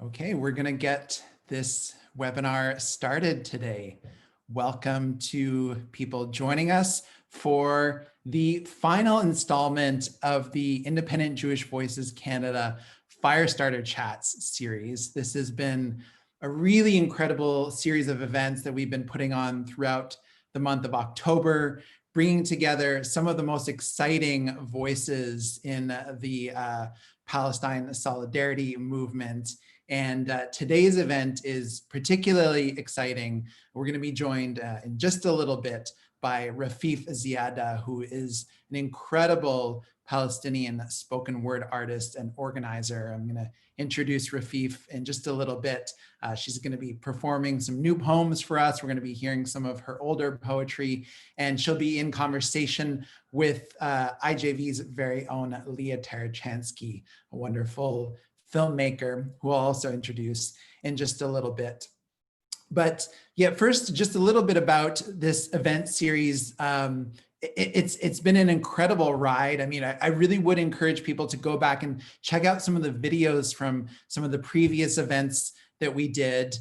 Okay, we're going to get this webinar started today. Welcome to people joining us for the final installment of the Independent Jewish Voices Canada Firestarter Chats series. This has been a really incredible series of events that we've been putting on throughout the month of October, bringing together some of the most exciting voices in the Palestine solidarity movement. And today's event is particularly exciting. We're going to be joined in just a little bit by Rafeef Ziadah, who is an incredible Palestinian spoken word artist and organizer. I'm going to introduce Rafeef in just a little bit. She's going to be performing some new poems for us. We're going to be hearing some of her older poetry, and she'll be in conversation with IJV's very own Lia Tarachansky, a wonderful filmmaker who I'll also introduce in just a little bit. But yeah, first, just a little bit about this event series. It's been an incredible ride. I mean, I really would encourage people to go back and check out some of the videos from some of the previous events that we did.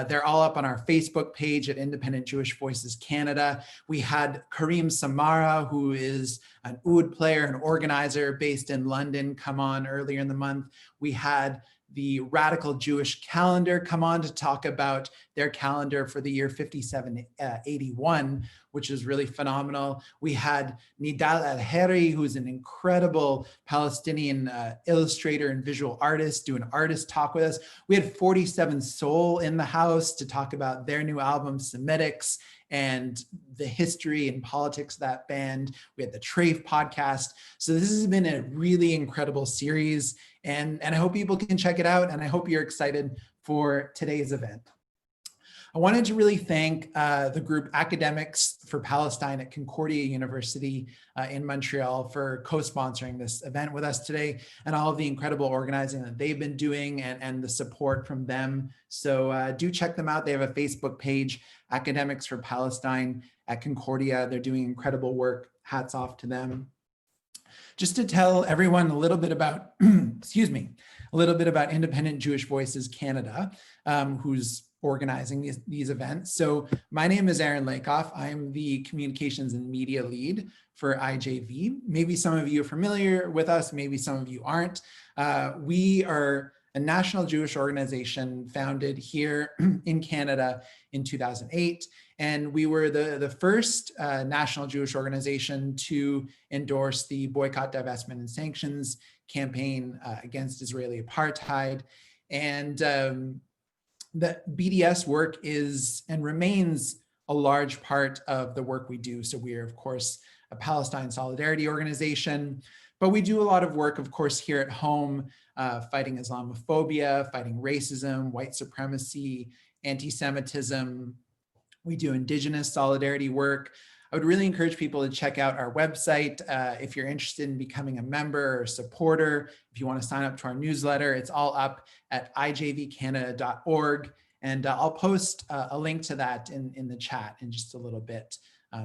They're all up on our Facebook page at Independent Jewish Voices Canada. We had Kareem Samara, who is an oud player and organizer based in London, come on earlier in the month. We had the Radical Jewish Calendar come on to talk about their calendar for the year 5781, which is really phenomenal. We had Nidal El-Heri, who's an incredible Palestinian illustrator and visual artist, do an artist talk with us. We had 47 Soul in the house to talk about their new album, Semitics, and the history and politics of that band. We had the Trave podcast. So this has been a really incredible series, and I hope people can check it out, and I hope you're excited for today's event. I wanted to really thank the group Academics for Palestine at Concordia University in Montreal for co-sponsoring this event with us today, and all of the incredible organizing that they've been doing and the support from them. So do check them out. They have a Facebook page, Academics for Palestine at Concordia. They're doing incredible work. Hats off to them. Just to tell everyone a little bit about, excuse me, a little bit about Independent Jewish Voices Canada, who's organizing these events. So my name is Aaron Lakoff. I'm the communications and media lead for IJV. Maybe some of you are familiar with us, maybe some of you aren't. We are a national Jewish organization founded here in Canada in 2008. And we were the first national Jewish organization to endorse the Boycott, Divestment, and Sanctions campaign against Israeli apartheid. And the BDS work is and remains a large part of the work we do. So we are, of course, a Palestine solidarity organization, but we do a lot of work, of course, here at home, fighting Islamophobia, fighting racism, white supremacy, anti-Semitism. We do Indigenous solidarity work. I would really encourage people to check out our website if you're interested in becoming a member or a supporter. If you want to sign up to our newsletter, it's all up at ijvcanada.org. And I'll post a link to that in the chat in just a little bit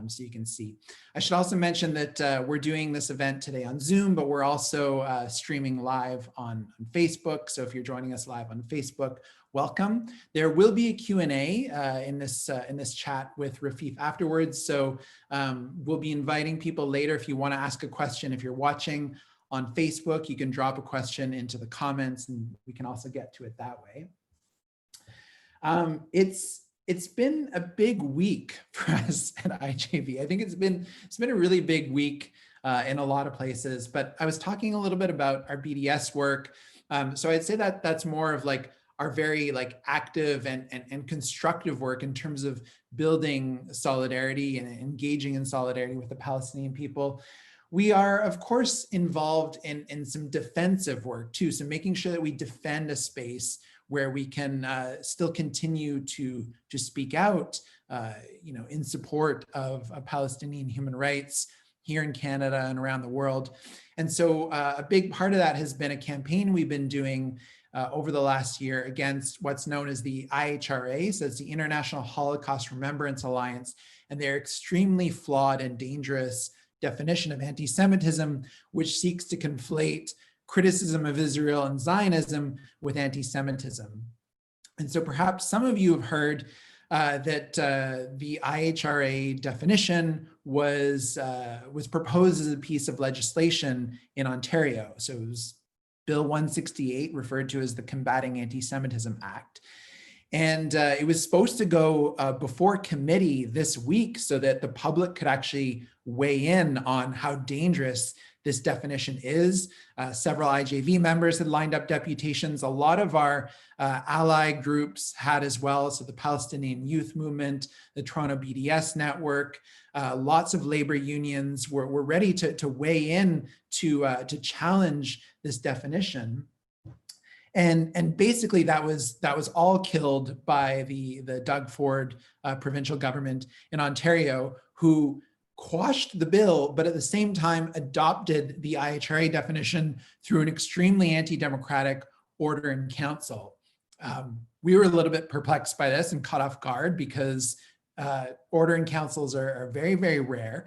so you can see. I should also mention that we're doing this event today on Zoom, but we're also streaming live on Facebook. So if you're joining us live on Facebook, welcome. There will be a Q&A in this chat with Rafeef afterwards. So we'll be inviting people later. If you want to ask a question, if you're watching on Facebook, you can drop a question into the comments and we can also get to it that way. It's been a big week for us at IJV. I think it's been a really big week in a lot of places, but I was talking a little bit about our BDS work. So I'd say that that's more of like our very active and constructive work in terms of building solidarity and engaging in solidarity with the Palestinian people. We are, of course, involved in some defensive work too. So making sure that we defend a space where we can still continue to speak out, in support of Palestinian human rights here in Canada and around the world. And so a big part of that has been a campaign we've been doing over the last year against what's known as the IHRA, so it's the International Holocaust Remembrance Alliance, and their extremely flawed and dangerous definition of anti-Semitism, which seeks to conflate criticism of Israel and Zionism with anti-Semitism. And so perhaps some of you have heard that the IHRA definition was proposed as a piece of legislation in Ontario. So it was Bill 168, referred to as the Combating Anti-Semitism Act. And it was supposed to go before committee this week so that the public could actually weigh in on how dangerous this definition is. Several IJV members had lined up deputations. A lot of our ally groups had as well. So the Palestinian Youth Movement, the Toronto BDS Network, lots of labor unions were ready to weigh in to challenge this definition. And basically that was all killed by the Doug Ford provincial government in Ontario, who quashed the bill, but at the same time adopted the IHRA definition through an extremely anti-democratic order in council. We were a little bit perplexed by this and caught off guard because order in councils are very, very rare.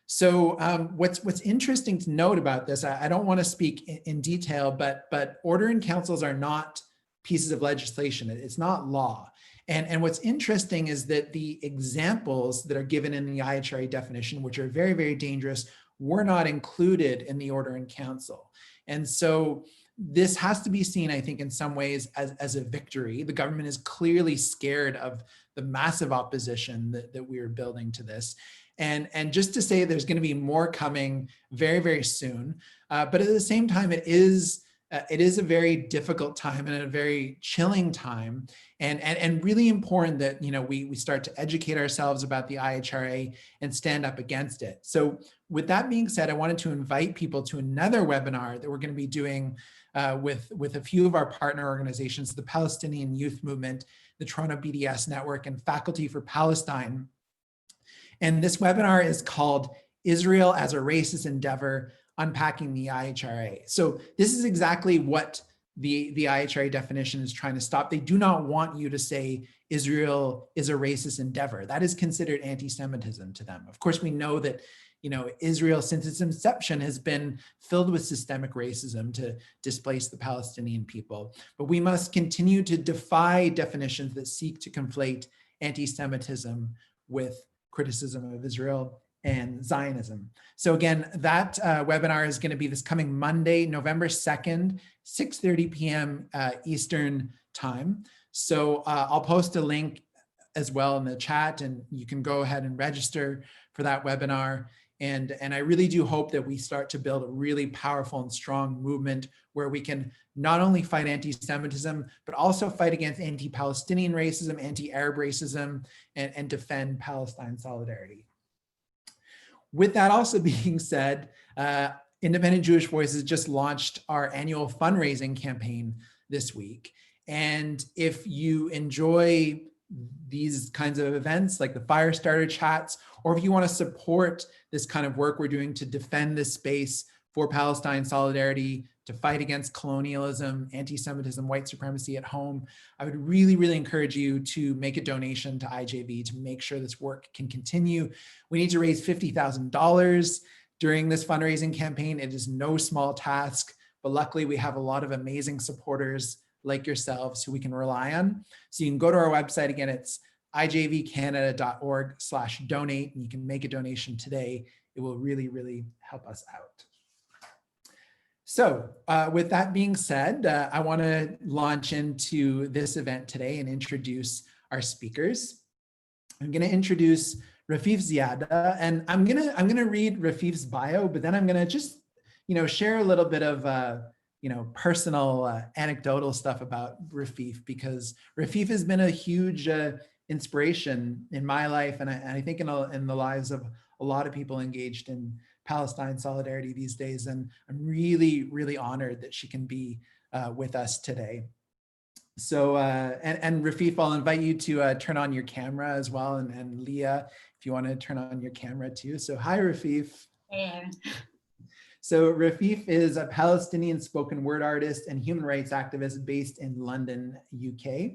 So what's interesting to note about this, I don't want to speak in detail, but order in councils are not pieces of legislation. It's not law. And what's interesting is that the examples that are given in the IHRA definition, which are very, very dangerous, were not included in the order in council. And so this has to be seen, I think, in some ways as a victory. The government is clearly scared of the massive opposition that we are building to this. And just to say there's going to be more coming very, very soon. But at the same time, it is a very difficult time and a very chilling time, and really important that we start to educate ourselves about the IHRA and stand up against it. So with that being said, I wanted to invite people to another webinar that we're going to be doing with a few of our partner organizations, the Palestinian Youth Movement, the Toronto BDS Network, and Faculty for Palestine. And this webinar is called Israel as a Racist Endeavor, Unpacking the IHRA. So this is exactly what the IHRA definition is trying to stop. They do not want you to say Israel is a racist endeavor. That is considered anti-Semitism to them. Of course, we know that Israel, since its inception, has been filled with systemic racism to displace the Palestinian people. But we must continue to defy definitions that seek to conflate anti-Semitism with criticism of Israel and Zionism. So again, that webinar is going to be this coming Monday, November 2nd, 6:30 p.m. Eastern time. So I'll post a link as well in the chat, and you can go ahead and register for that webinar. And I really do hope that we start to build a really powerful and strong movement where we can not only fight anti-Semitism, but also fight against anti-Palestinian racism, anti-Arab racism, and defend Palestine solidarity. With that also being said, Independent Jewish Voices just launched our annual fundraising campaign this week. And if you enjoy these kinds of events like the Firestarter chats, or if you want to support this kind of work we're doing to defend this space for Palestine solidarity, to fight against colonialism, anti-Semitism, white supremacy at home, I would really, really encourage you to make a donation to IJV to make sure this work can continue. We need to raise $50,000 during this fundraising campaign. It is no small task, but luckily we have a lot of amazing supporters like yourselves who we can rely on. So you can go to our website. Again, it's ijvcanada.org/donate, and you can make a donation today. It will really, really help us out. So with that being said, I want to launch into this event today and introduce our speakers. I'm going to introduce Rafeef Ziadah, and I'm gonna read Rafeef's bio, but then I'm going to just share a little bit of personal anecdotal stuff about Rafeef, because Rafeef has been a huge inspiration in my life, and I think in the lives of a lot of people engaged in Palestine solidarity these days. And I'm really, really honored that she can be with us today. So, and Rafeef, I'll invite you to turn on your camera as well. And Lia, if you want to turn on your camera too. So hi, Rafeef. Hey. So Rafeef is a Palestinian spoken word artist and human rights activist based in London, UK.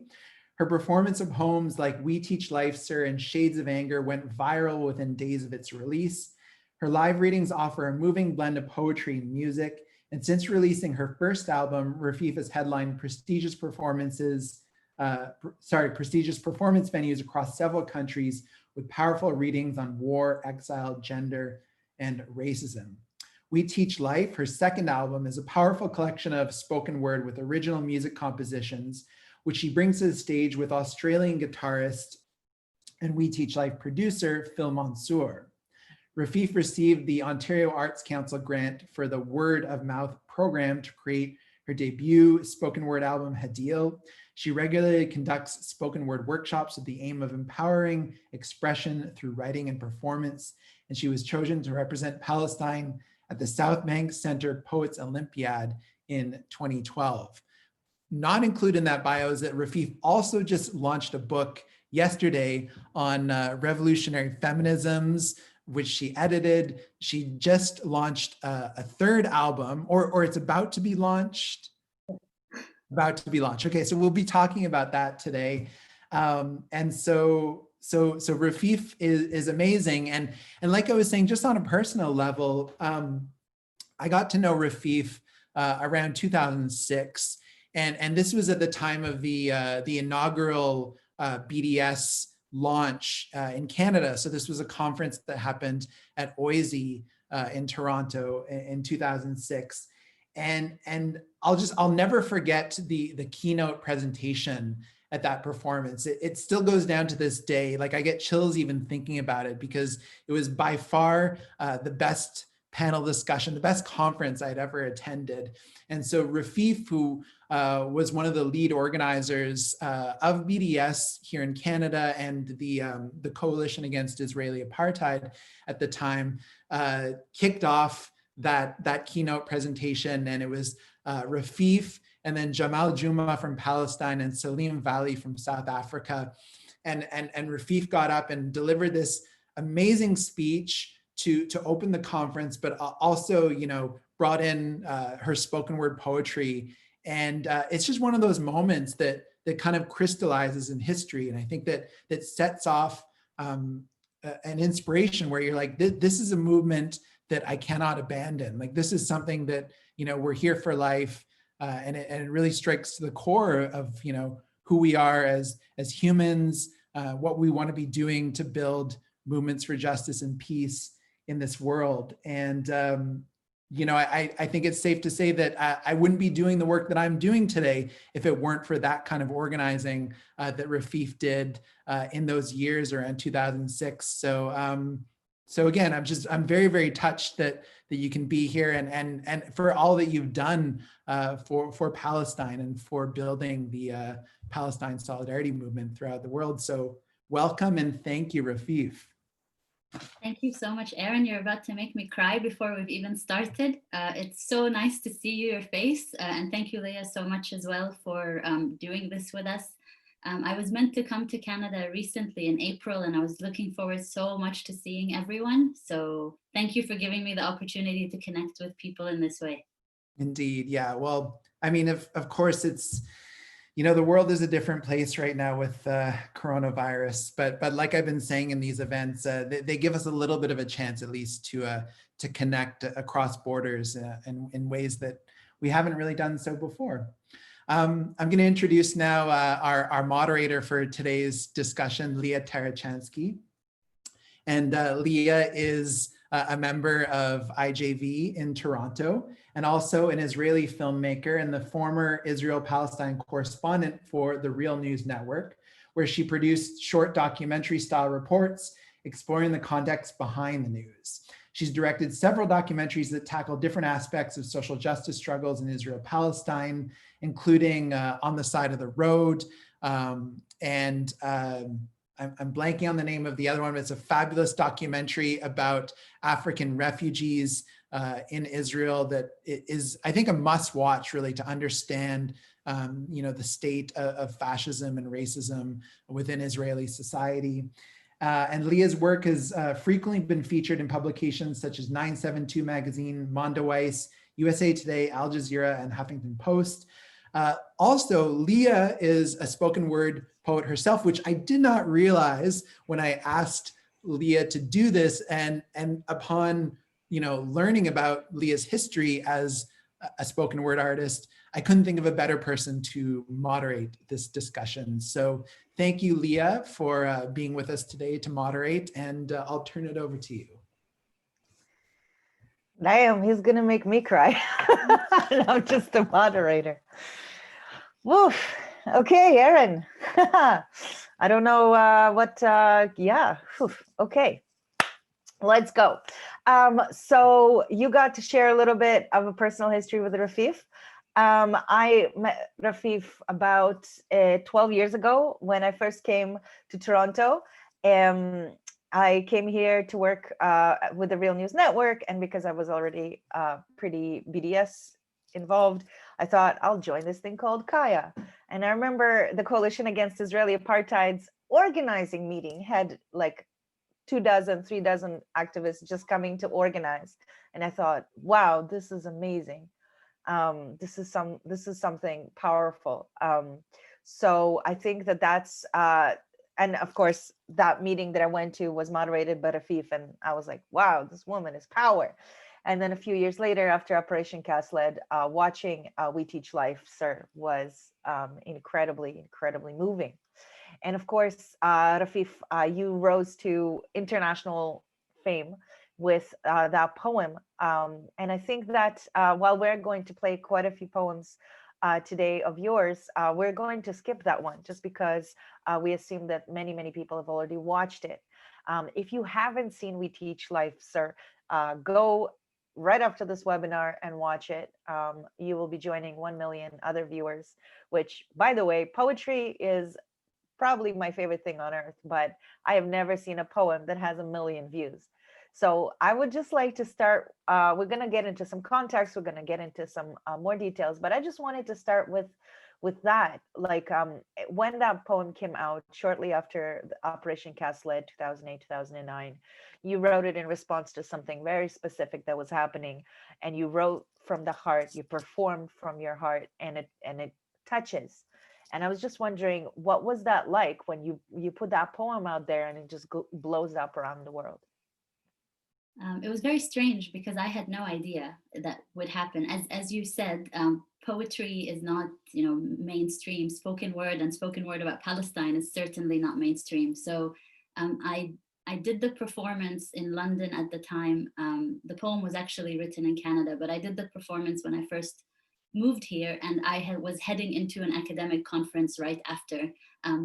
Her performance of poems like We Teach Life, Sir, and Shades of Anger went viral within days of its release. Her live readings offer a moving blend of poetry and music, And since releasing her first album, Rafeef has headlined prestigious performance venues across several countries with powerful readings on war, exile, gender, and racism. We Teach Life, her second album, is a powerful collection of spoken word with original music compositions, which she brings to the stage with Australian guitarist and We Teach Life producer, Phil Mansour. Rafeef received the Ontario Arts Council grant for the Word of Mouth program to create her debut spoken word album, Hadil. She regularly conducts spoken word workshops with the aim of empowering expression through writing and performance, and she was chosen to represent Palestine at the South Bank Center Poets Olympiad in 2012. Not included in that bio is that Rafeef also just launched a book yesterday on revolutionary feminisms, which she edited. She just launched a third album, or it's about to be launched. Okay, so we'll be talking about that today. And so Rafeef is amazing. And like I was saying, just on a personal level, I got to know Rafeef around 2006. And this was at the time of the inaugural BDS launch in Canada. So this was a conference that happened at OISE in Toronto in 2006. And I'll never forget the keynote presentation at that performance. It still goes down to this day. Like, I get chills even thinking about it, because it was by far the best panel discussion, the best conference I'd ever attended. And so Rafeef, who was one of the lead organizers of BDS here in Canada and the Coalition Against Israeli Apartheid at the time, kicked off that keynote presentation. And it was Rafeef, and then Jamal Juma from Palestine, and Salim Vali from South Africa. And Rafeef got up and delivered this amazing speech to open the conference, but also, brought in her spoken word poetry. And it's just one of those moments that kind of crystallizes in history. And I think that sets off an inspiration where you're like, this is a movement that I cannot abandon. Like, this is something that, we're here for life. And it really strikes to the core of, who we are as humans, what we want to be doing to build movements for justice and peace in this world. And, I think it's safe to say that I wouldn't be doing the work that I'm doing today if it weren't for that kind of organizing that Rafeef did in those years around 2006. So again, I'm very, very touched that you can be here, and for all that you've done for Palestine and for building the Palestine solidarity movement throughout the world. So welcome and thank you, Rafeef. Thank you so much, Aaron. You're about to make me cry before we've even started. It's so nice to see your face. And thank you, Lia, so much as well for doing this with us. I was meant to come to Canada recently in April, and I was looking forward so much to seeing everyone. So thank you for giving me the opportunity to connect with people in this way. Indeed. Yeah. Well, I mean, of course, it's, the world is a different place right now with coronavirus, but like I've been saying in these events, they give us a little bit of a chance, at least, to connect across borders in ways that we haven't really done so before. I'm going to introduce now our moderator for today's discussion, Lia Tarachansky. And Lia is a member of IJV in Toronto, and also an Israeli filmmaker and the former Israel-Palestine correspondent for the Real News Network, where she produced short documentary-style reports exploring the context behind the news. She's directed several documentaries that tackle different aspects of social justice struggles in Israel-Palestine, including On the Side of the Road, and I'm blanking on the name of the other one, but it's a fabulous documentary about African refugees in Israel that is, I think, a must watch, really, to understand the state of fascism and racism within Israeli society. And Lia's work has frequently been featured in publications such as 972 Magazine, Mondoweiss, USA Today, Al Jazeera, and Huffington Post. Also, Lia is a spoken word poet herself, which I did not realize when I asked Lia to do this. And upon learning about Lia's history as a spoken word artist. I couldn't think of a better person to moderate this discussion. So thank you, Lia, for being with us today to moderate, and I'll turn it over to you. Damn, he's gonna make me cry. I'm just a moderator. Woof. Okay, Aaron. I don't know yeah. Whew. Okay, let's go. So you got to share a little bit of a personal history with Rafeef. I met Rafeef about 12 years ago when I first came to Toronto. I came here to work with the Real News Network, and because I was already pretty BDS involved, I thought I'll join this thing called Kaya. And I remember the Coalition Against Israeli Apartheid's organizing meeting had like 3 activists just coming to organize. And I thought, wow, this is amazing. This is something powerful. So I think that's and of course, that meeting that I went to was moderated by Rafeef, and I was like, wow, this woman is power. And then a few years later, after Operation Cast Lead, watching We Teach Life, sir, was incredibly moving. And of course, Rafeef, you rose to international fame with that poem. And I think that while we're going to play quite a few poems today of yours, we're going to skip that one just because we assume that many people have already watched it. If you haven't seen We Teach Life, sir, go right after this webinar and watch it. You will be joining 1 million other viewers, which, by the way, poetry is probably my favorite thing on earth, but I have never seen a poem that has 1 million views. So I would just like to start, we're going to get into some context, we're going to get into some more details, but I just wanted to start with that. Like when that poem came out shortly after the Operation Cast Lead, 2008, 2009, you wrote it in response to something very specific that was happening, and you wrote from the heart, you performed from your heart, and it touches. And I was just wondering, what was that like when you put that poem out there and it just blows up around the world? It was very strange because I had no idea that would happen. As you said, poetry is not, mainstream. Spoken word about Palestine is certainly not mainstream. So I did the performance in London at the time. The poem was actually written in Canada, but I did the performance when I first moved here, and I was heading into an academic conference right after,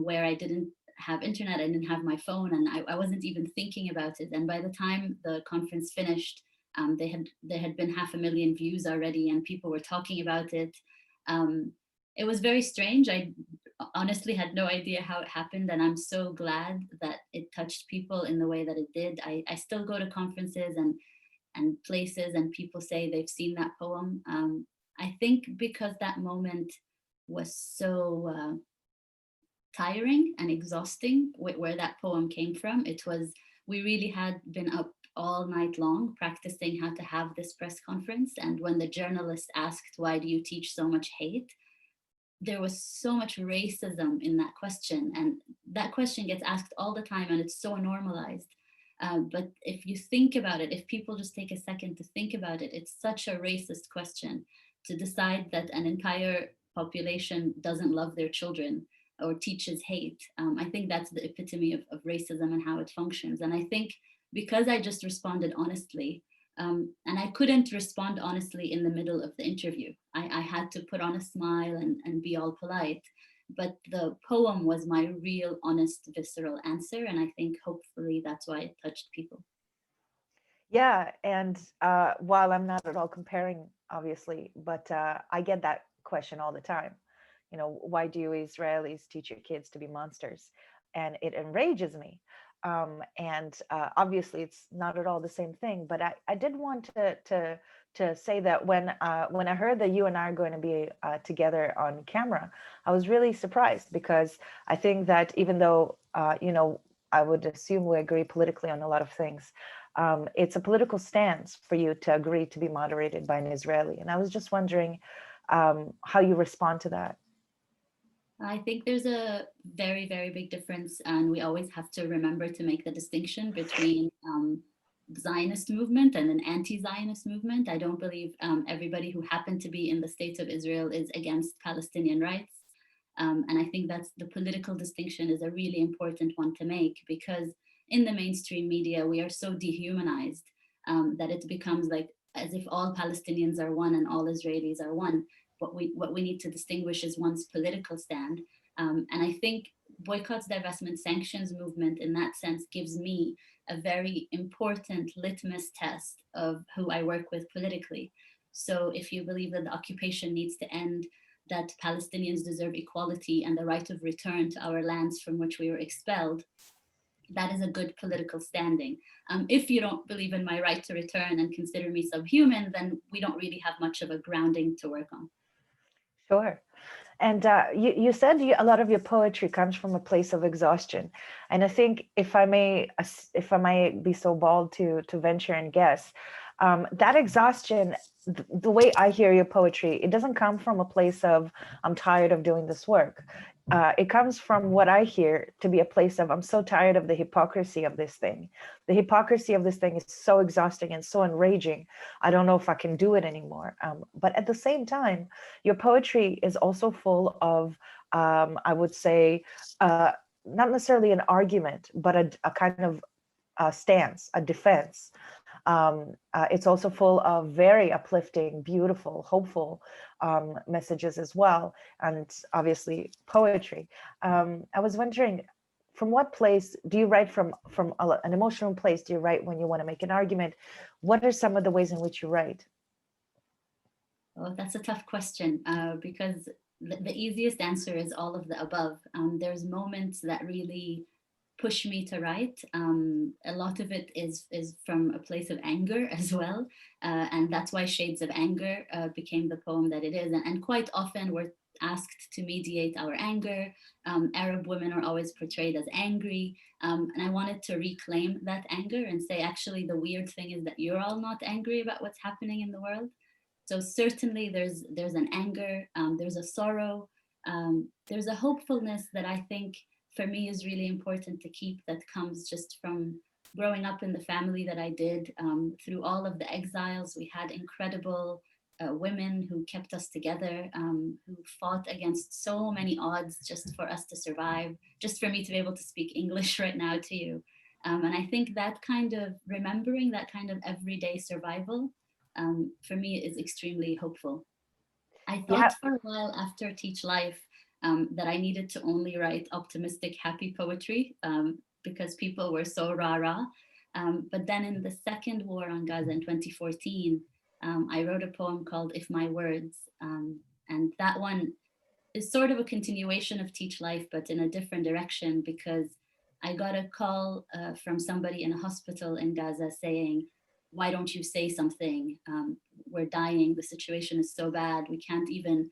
where I didn't have internet, I didn't have my phone, and I wasn't even thinking about it. And by the time the conference finished, there had been 500,000 views already, and people were talking about it. It was very strange. I honestly had no idea how it happened, and I'm so glad that it touched people in the way that it did. I still go to conferences and places, and people say they've seen that poem. I think because that moment was so tiring and exhausting, where that poem came from. We really had been up all night long practicing how to have this press conference. And when the journalist asked, why do you teach so much hate? There was so much racism in that question. And that question gets asked all the time, and it's so normalized. But if you think about it, if people just take a second to think about it, it's such a racist question to decide that an entire population doesn't love their children or teaches hate. I think that's the epitome of racism and how it functions. And I think because I just responded honestly, and I couldn't respond honestly in the middle of the interview. I had to put on a smile and be all polite. But the poem was my real, honest, visceral answer. And I think hopefully that's why it touched people. Yeah, and while I'm not at all comparing, obviously, but I get that question all the time. Why do you Israelis teach your kids to be monsters? And it enrages me. And obviously, it's not at all the same thing. But I did want to say that when I heard that you and I are going to be together on camera, I was really surprised, because I think that even though I would assume we agree politically on a lot of things, it's a political stance for you to agree to be moderated by an Israeli. And I was just wondering how you respond to that. I think there's a very, very big difference, and we always have to remember to make the distinction between Zionist movement and an anti-Zionist movement. I don't believe everybody who happened to be in the state of Israel is against Palestinian rights. And I think that's the political distinction is a really important one to make, because in the mainstream media, we are so dehumanized that it becomes like as if all Palestinians are one and all Israelis are one. What we need to distinguish is one's political stand. And I think boycotts, divestment, sanctions movement in that sense gives me a very important litmus test of who I work with politically. So if you believe that the occupation needs to end, that Palestinians deserve equality and the right of return to our lands from which we were expelled, that is a good political standing. If you don't believe in my right to return and consider me subhuman, then we don't really have much of a grounding to work on. Sure. And you said a lot of your poetry comes from a place of exhaustion. And I think if I may be so bold to venture and guess, that exhaustion, the way I hear your poetry, it doesn't come from a place of I'm tired of doing this work. It comes from what I hear to be a place of I'm so tired of the hypocrisy of this thing. The hypocrisy of this thing is so exhausting and so enraging. I don't know if I can do it anymore. But at the same time, your poetry is also full of, I would say, not necessarily an argument, but a kind of stance, a defense. It's also full of very uplifting, beautiful, hopeful messages as well, and obviously poetry. I was wondering, from what place do you write from an emotional place? Do you write when you want to make an argument? What are some of the ways in which you write? Oh, that's a tough question because the easiest answer is all of the above. There's moments that really push me to write. A lot of it is from a place of anger as well. And that's why Shades of Anger became the poem that it is. And quite often we're asked to mediate our anger. Arab women are always portrayed as angry. And I wanted to reclaim that anger and say, actually, the weird thing is that you're all not angry about what's happening in the world. So certainly there's an anger, there's a sorrow, there's a hopefulness that I think for me is really important to keep, that comes just from growing up in the family that I did. Through all of the exiles, we had incredible women who kept us together, who fought against so many odds just for us to survive, just for me to be able to speak English right now to you. And I think that kind of remembering that kind of everyday survival for me is extremely hopeful. I thought for a while after Teach Life that I needed to only write optimistic, happy poetry because people were so rah-rah. But then in the second war on Gaza in 2014, I wrote a poem called If My Words. And that one is sort of a continuation of Teach Life, but in a different direction, because I got a call from somebody in a hospital in Gaza saying, why don't you say something? We're dying, the situation is so bad, we can't even,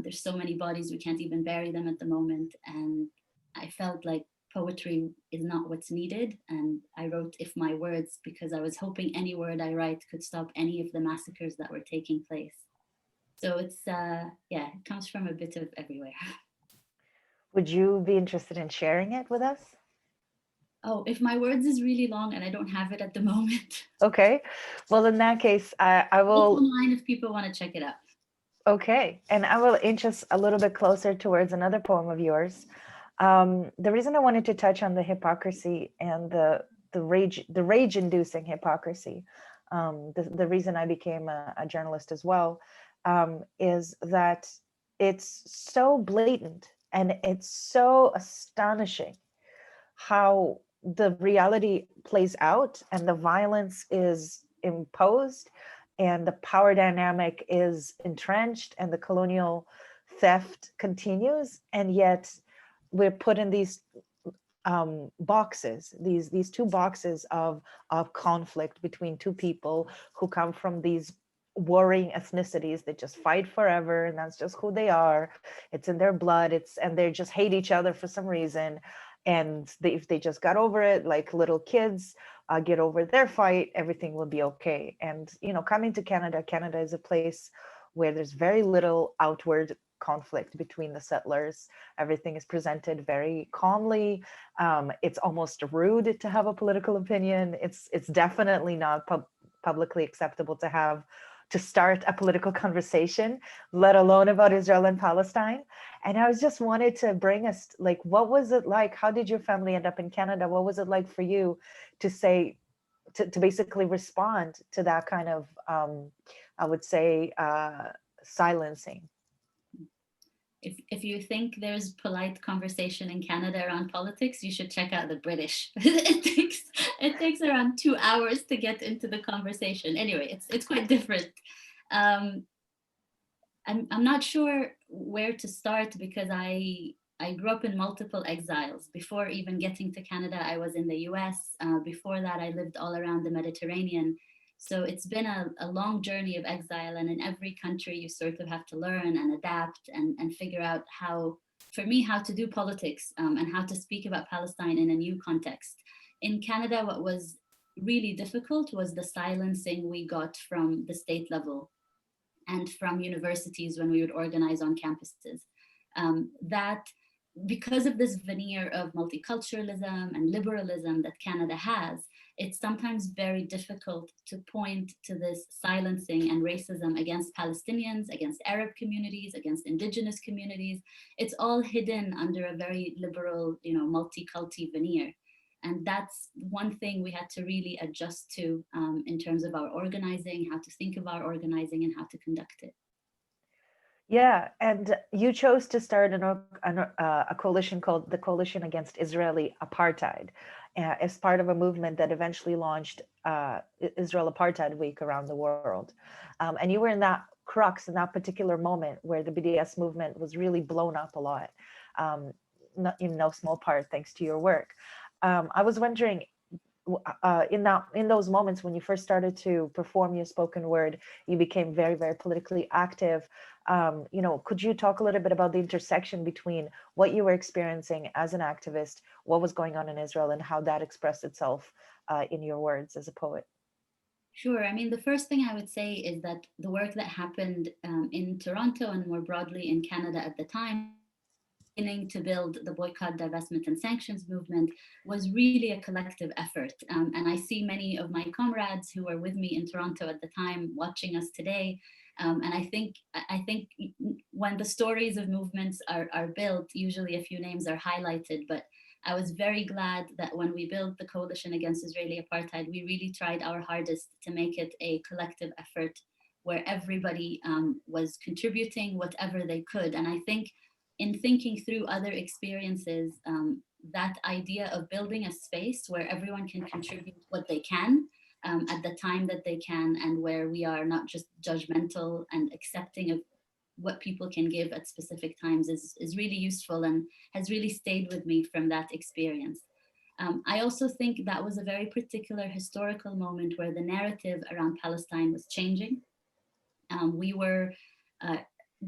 there's so many bodies, we can't even bury them at the moment. And I felt like poetry is not what's needed. And I wrote If My Words because I was hoping any word I write could stop any of the massacres that were taking place. So it's, yeah, it comes from a bit of everywhere. Would you be interested in sharing it with us? Oh, If My Words is really long and I don't have it at the moment. Okay, well, in that case, I will. It's online if people want to check it out. Okay, and I will inch us a little bit closer towards another poem of yours. The reason I wanted to touch on the hypocrisy and the rage-inducing hypocrisy, the reason I became a journalist as well, is that it's so blatant and it's so astonishing how the reality plays out and the violence is imposed and the power dynamic is entrenched and the colonial theft continues, and yet we're put in these boxes, these two boxes of conflict between two people who come from these warring ethnicities that just fight forever, and that's just who they are. It's in their blood. And they just hate each other for some reason. And if they just got over it, like little kids get over their fight, everything will be okay. And, coming to Canada is a place where there's very little outward conflict between the settlers. Everything is presented very calmly. It's almost rude to have a political opinion. It's definitely not publicly acceptable to start a political conversation, let alone about Israel and Palestine. And I was just wanted to bring us, like, what was it like? How did your family end up in Canada? What was it like for you to say, to basically respond to that kind of, I would say, silencing? If you think there's polite conversation in Canada around politics, you should check out the British. it takes around 2 hours to get into the conversation. Anyway, it's quite different. I'm not sure where to start because I grew up in multiple exiles. Before even getting to Canada, I was in the US. Before that, I lived all around the Mediterranean. So it's been a long journey of exile, and in every country you sort of have to learn and adapt and figure out how to do politics and how to speak about Palestine in a new context. In Canada, what was really difficult was the silencing we got from the state level and from universities when we would organize on campuses. That because of this veneer of multiculturalism and liberalism that Canada has, it's sometimes very difficult to point to this silencing and racism against Palestinians, against Arab communities, against indigenous communities. It's all hidden under a very liberal, multi-culti veneer. And that's one thing we had to really adjust to in terms of our organizing, how to think of our organizing and how to conduct it. Yeah, and you chose to start a coalition called the Coalition Against Israeli Apartheid as part of a movement that eventually launched Israel Apartheid Week around the world. And you were in that crux, in that particular moment where the BDS movement was really blown up a lot, not in no small part thanks to your work. I was wondering, in those moments when you first started to perform your spoken word, you became very, very politically active. Could you talk a little bit about the intersection between what you were experiencing as an activist, what was going on in Israel, and how that expressed itself in your words as a poet? Sure. I mean, the first thing I would say is that the work that happened in Toronto and more broadly in Canada at the time, beginning to build the boycott, divestment, and sanctions movement was really a collective effort. And I see many of my comrades who were with me in Toronto at the time watching us today. And I think when the stories of movements are built, usually a few names are highlighted, but I was very glad that when we built the Coalition Against Israeli Apartheid, we really tried our hardest to make it a collective effort where everybody was contributing whatever they could. And I think in thinking through other experiences, that idea of building a space where everyone can contribute what they can at the time that they can, and where we are not just judgmental and accepting of what people can give at specific times is really useful and has really stayed with me from that experience. I also think that was a very particular historical moment where the narrative around Palestine was changing. We were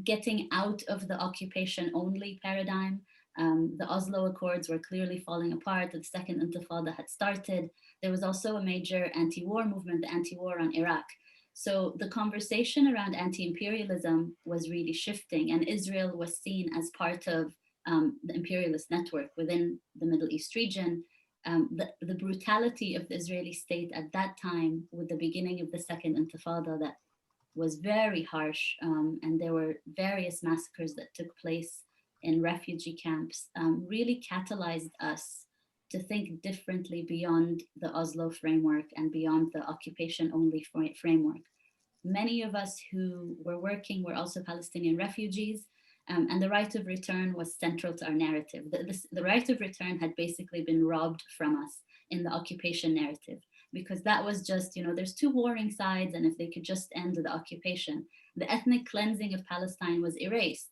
getting out of the occupation only paradigm. The Oslo Accords were clearly falling apart. The Second Intifada had started. There was also a major anti-war movement, the anti-war on Iraq. So the conversation around anti-imperialism was really shifting, and Israel was seen as part of the imperialist network within the Middle East region. The brutality of the Israeli state at that time, with the beginning of the Second Intifada, that was very harsh, and there were various massacres that took place in refugee camps, really catalyzed us to think differently beyond the Oslo framework and beyond the occupation-only framework. Many of us who were working were also Palestinian refugees, and the right of return was central to our narrative. The right of return had basically been robbed from us in the occupation narrative, because that was just, there's two warring sides, and if they could just end the occupation. The ethnic cleansing of Palestine was erased.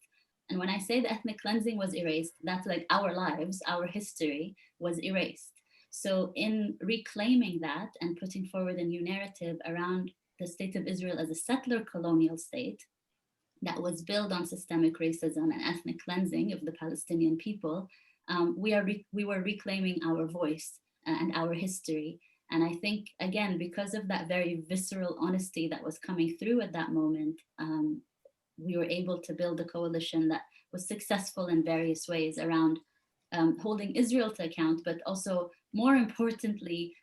And when I say the ethnic cleansing was erased, that's like our lives, our history was erased. So in reclaiming that and putting forward a new narrative around the state of Israel as a settler colonial state that was built on systemic racism and ethnic cleansing of the Palestinian people, we were reclaiming our voice and our history. And I think, again, because of that very visceral honesty that was coming through at that moment, we were able to build a coalition that was successful in various ways around holding Israel to account, but also more importantly,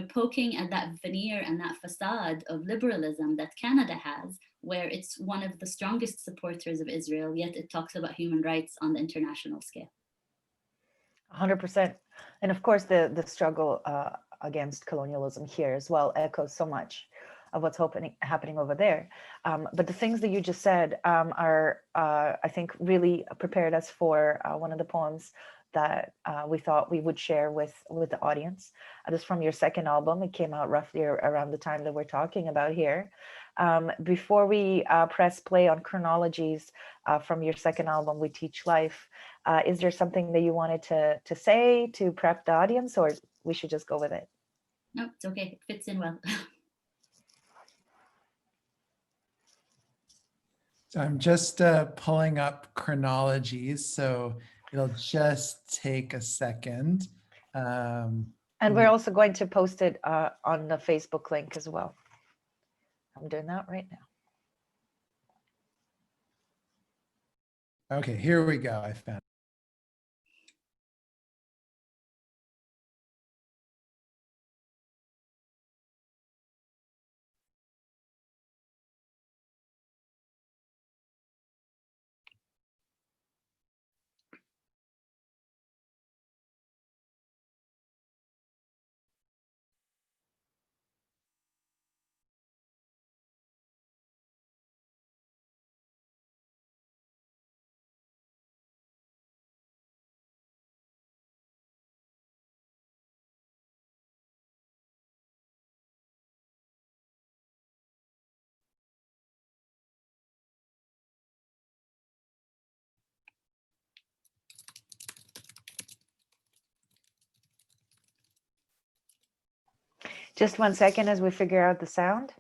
poking at that veneer and that facade of liberalism that Canada has, where it's one of the strongest supporters of Israel, yet it talks about human rights on the international scale. 100%. And of course, the struggle against colonialism here as well echoes so much of what's happening over there. But the things that you just said are, I think, really prepared us for one of the poems that we thought we would share with the audience. This is from your second album. It came out roughly around the time that we're talking about here. Before we press play on chronologies from your second album, We Teach Life, is there something that you wanted to say to prep the audience, or we should just go with it? No, it's okay. It fits in well. So I'm just pulling up chronologies, so it'll just take a second. And we're also going to post it on the Facebook link as well. I'm doing that right now. Okay, here we go. I found it. Just 1 second as we figure out the sound.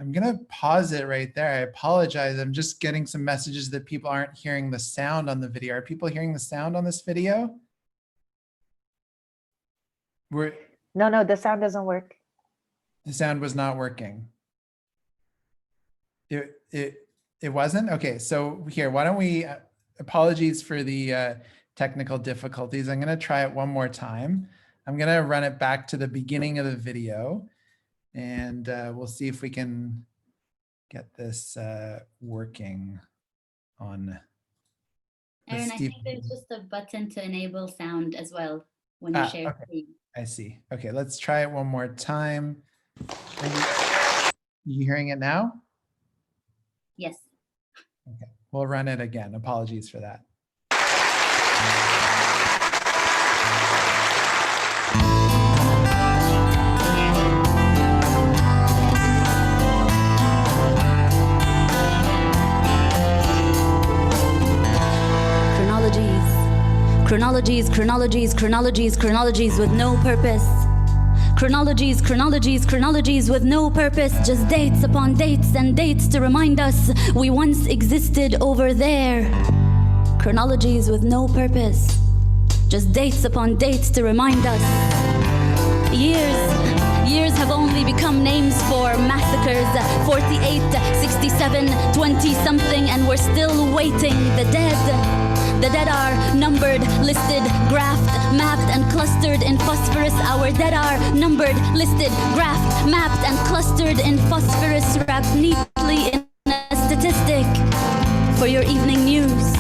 I'm gonna pause it right there. I apologize. I'm just getting some messages that people aren't hearing the sound on the video. Are people hearing the sound on this video? No, the sound doesn't work. The sound was not working. It wasn't? Okay, so here, why don't we, apologies for the technical difficulties. I'm gonna try it one more time. I'm gonna run it back to the beginning of the video, and we'll see if we can get this working on. Aaron, I think there's just a button to enable sound as well when you share screen. I see. Okay, let's try it one more time. You hearing it now? Yes. Okay, we'll run it again. Apologies for that. Chronologies, chronologies, chronologies, chronologies with no purpose. Chronologies, chronologies, chronologies with no purpose. Just dates upon dates and dates to remind us we once existed over there. Chronologies with no purpose. Just dates upon dates to remind us. Years have only become names for massacres. 48, 67, 20-something, and we're still waiting. The dead are numbered, listed, graphed, mapped, and clustered in phosphorus. Our dead are numbered, listed, graphed, mapped, and clustered in phosphorus, wrapped neatly in a statistic for your evening news.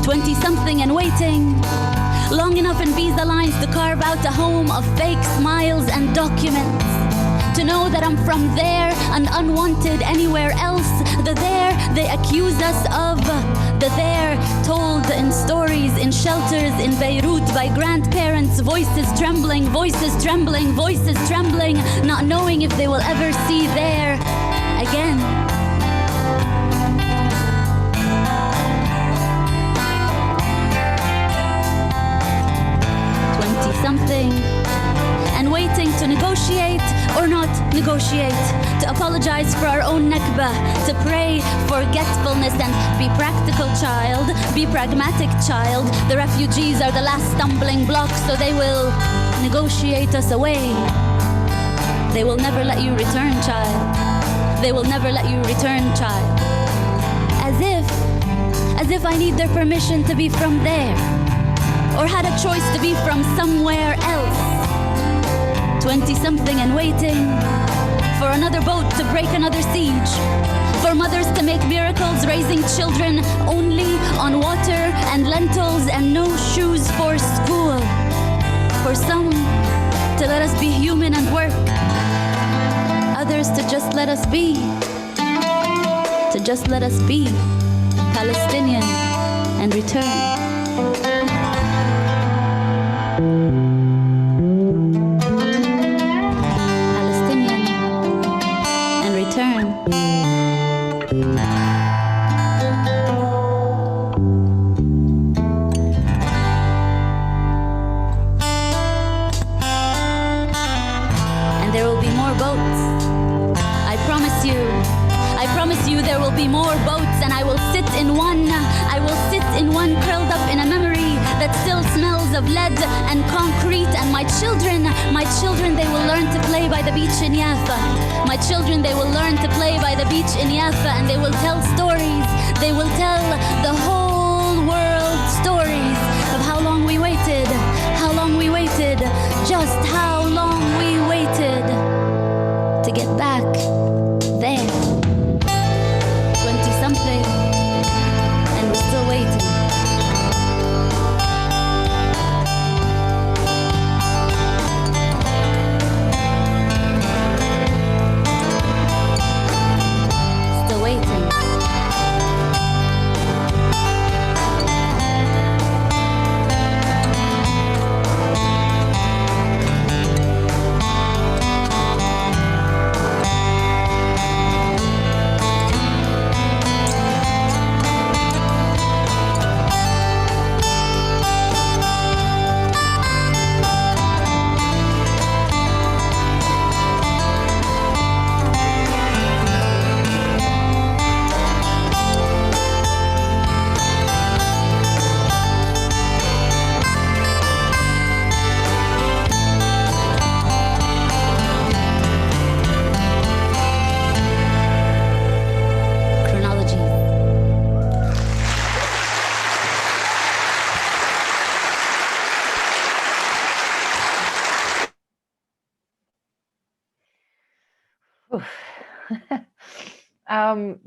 20-something and waiting. Long enough in visa lines to carve out a home of fake smiles and documents. To know that I'm from there and unwanted anywhere else. The there they accuse us of. The there told in stories, in shelters, in Beirut by grandparents. Voices trembling, voices trembling, voices trembling. Not knowing if they will ever see there again. something and waiting to negotiate or not negotiate, to apologize for our own nakba, to pray forgetfulness and be practical, child, be pragmatic, child. The refugees are the last stumbling block, so they will negotiate us away. They will never let you return, child. They will never let you return, child. As if I need their permission to be from there, or had a choice to be from somewhere else. 20-something and waiting for another boat to break another siege, for mothers to make miracles, raising children only on water and lentils and no shoes for school, for some to let us be human and work, others to just let us be, to just let us be Palestinian and return. Of lead and concrete, and my children, they will learn to play by the beach in Jaffa. My children, they will learn to play by the beach in Jaffa, and they will tell stories. They will tell the whole world stories of how long we waited, just how long we waited to get back there. 20-something, and we're still waiting.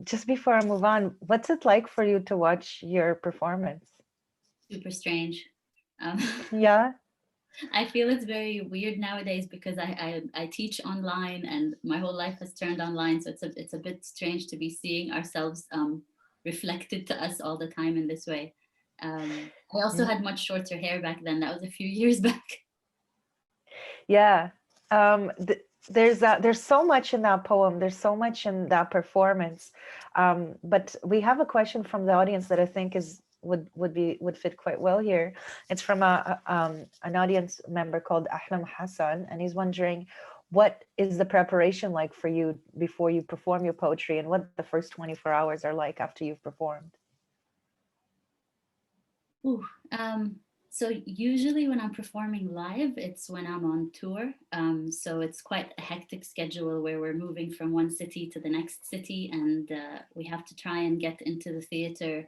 Just before I move on, what's it like for you to watch your performance? Super strange. Yeah. I feel it's very weird nowadays because I teach online and my whole life has turned online. So it's a bit strange to be seeing ourselves reflected to us all the time in this way. I also had much shorter hair back then. That was a few years back. Yeah. There's so much in that poem. There's so much in that performance. But we have a question from the audience that I think would fit quite well here. It's from an audience member called Ahlam Hassan, and he's wondering, what is the preparation like for you before you perform your poetry, and what the first 24 hours are like after you've performed? Ooh, so usually when I'm performing live, it's when I'm on tour. So it's quite a hectic schedule where we're moving from one city to the next city, and we have to try and get into the theater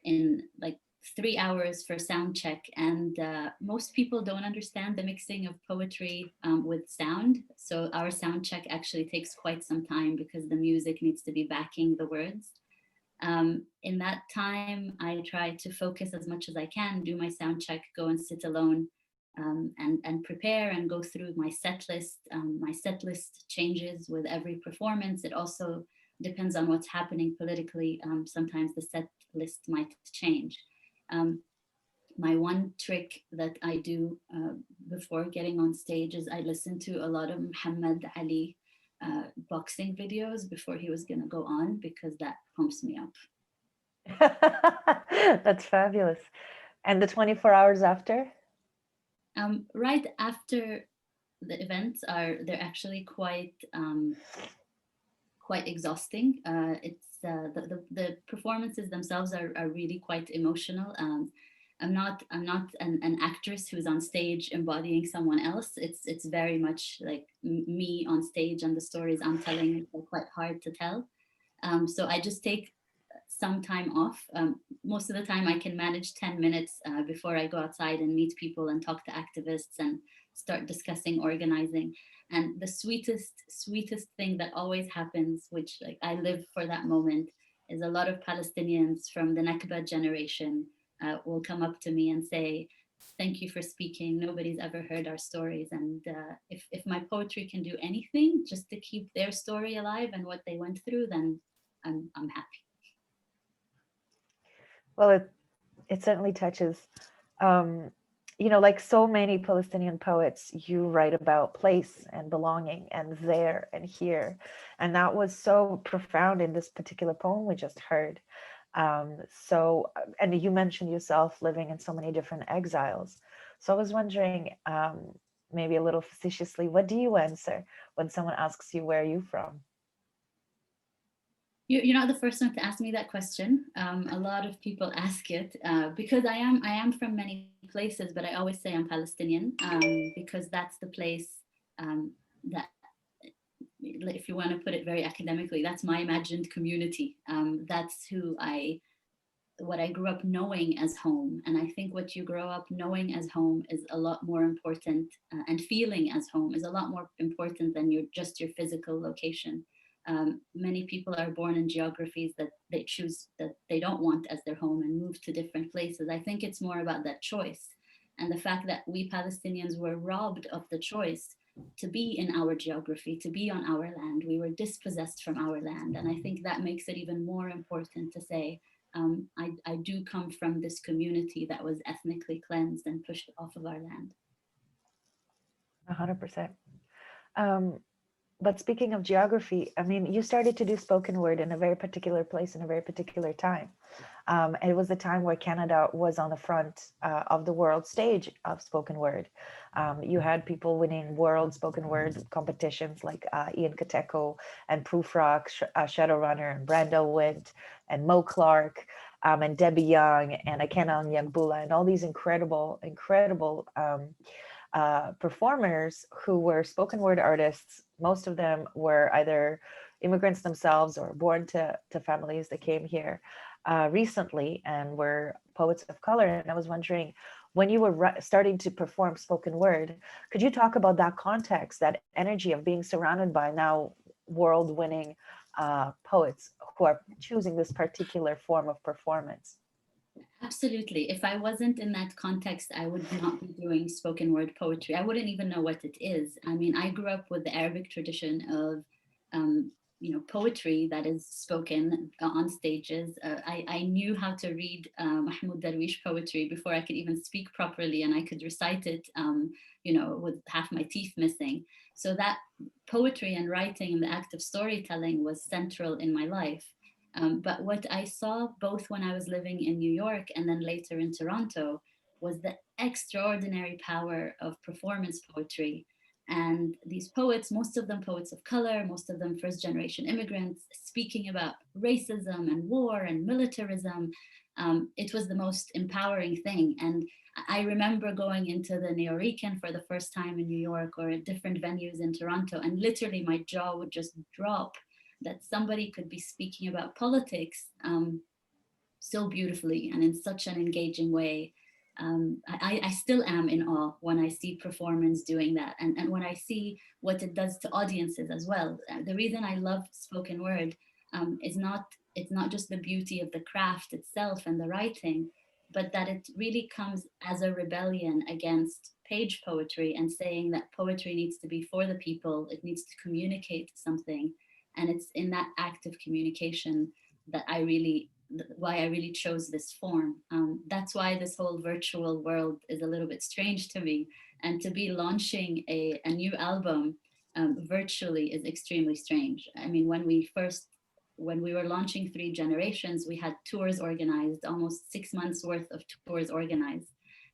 in like 3 hours for sound check. And most people don't understand the mixing of poetry with sound. So our sound check actually takes quite some time because the music needs to be backing the words. In that time, I try to focus as much as I can, do my sound check, go and sit alone, and prepare and go through my set list. My set list changes with every performance. It also depends on what's happening politically. Sometimes the set list might change. My one trick that I do before getting on stage is I listen to a lot of Muhammad Ali boxing videos before he was gonna go on, because that pumps me up. That's fabulous. And the 24 hours after? Right after the events they're actually quite exhausting. It's the performances themselves are really quite emotional. I'm not an actress who's on stage embodying someone else. It's very much like me on stage, and the stories I'm telling are quite hard to tell. So I just take some time off. Most of the time I can manage 10 minutes before I go outside and meet people and talk to activists and start discussing organizing. And the sweetest thing that always happens, which like I live for that moment, is a lot of Palestinians from the Nakba generation will come up to me and say, thank you for speaking. Nobody's ever heard our stories. And if my poetry can do anything just to keep their story alive and what they went through, then I'm happy. Well, it certainly touches. You know, like so many Palestinian poets, you write about place and belonging and there and here. And that was so profound in this particular poem we just heard. And you mentioned yourself living in so many different exiles. So I was wondering, maybe a little facetiously, what do you answer when someone asks you, where are you from? You're not the first one to ask me that question. A lot of people ask it because I am from many places, but I always say I'm Palestinian because that's the place that, if you want to put it very academically, that's my imagined community. That's what I grew up knowing as home. And I think what you grow up knowing as home is a lot more important, and feeling as home is a lot more important than just your physical location. Many people are born in geographies that they choose, that they don't want as their home, and move to different places. I think it's more about that choice, and the fact that we Palestinians were robbed of the choice to be in our geography, to be on our land. We were dispossessed from our land. And I think that makes it even more important to say, I do come from this community that was ethnically cleansed and pushed off of our land. 100%. But speaking of geography, I mean, you started to do spoken word in a very particular place in a very particular time. It was the time where Canada was on the front of the world stage of spoken word. You had people winning world spoken word competitions like Ian Kateko and Prufrock, Shadowrunner, and Brando Witt, and Mo Clark, and Debbie Young, and Akena Nyangbula, and all these incredible performers who were spoken word artists. Most of them were either immigrants themselves or born to families that came here recently and were poets of color. And I was wondering, when you were starting to perform spoken word, could you talk about that context, that energy of being surrounded by now world-winning poets who are choosing this particular form of performance? Absolutely. If I wasn't in that context, I would not be doing spoken word poetry. I wouldn't even know what it is. I mean, I grew up with the Arabic tradition of, poetry that is spoken on stages. I knew how to read Mahmoud Darwish poetry before I could even speak properly, and I could recite it, with half my teeth missing. So that poetry and writing and the act of storytelling was central in my life. But what I saw both when I was living in New York and then later in Toronto was the extraordinary power of performance poetry. And these poets, most of them poets of color, most of them first generation immigrants, speaking about racism and war and militarism. It was the most empowering thing. And I remember going into the Nuyorican for the first time in New York or at different venues in Toronto, and literally my jaw would just drop that somebody could be speaking about politics so beautifully and in such an engaging way. I still am in awe when I see performance doing that, and when I see what it does to audiences as well. The reason I love spoken word is it's not just the beauty of the craft itself and the writing, but that it really comes as a rebellion against page poetry and saying that poetry needs to be for the people, it needs to communicate something. And it's in that act of communication that why I really chose this form. That's why this whole virtual world is a little bit strange to me. And to be launching a new album virtually is extremely strange. I mean, when we were launching 3 Generations, we had tours organized, almost 6 months worth of tours organized.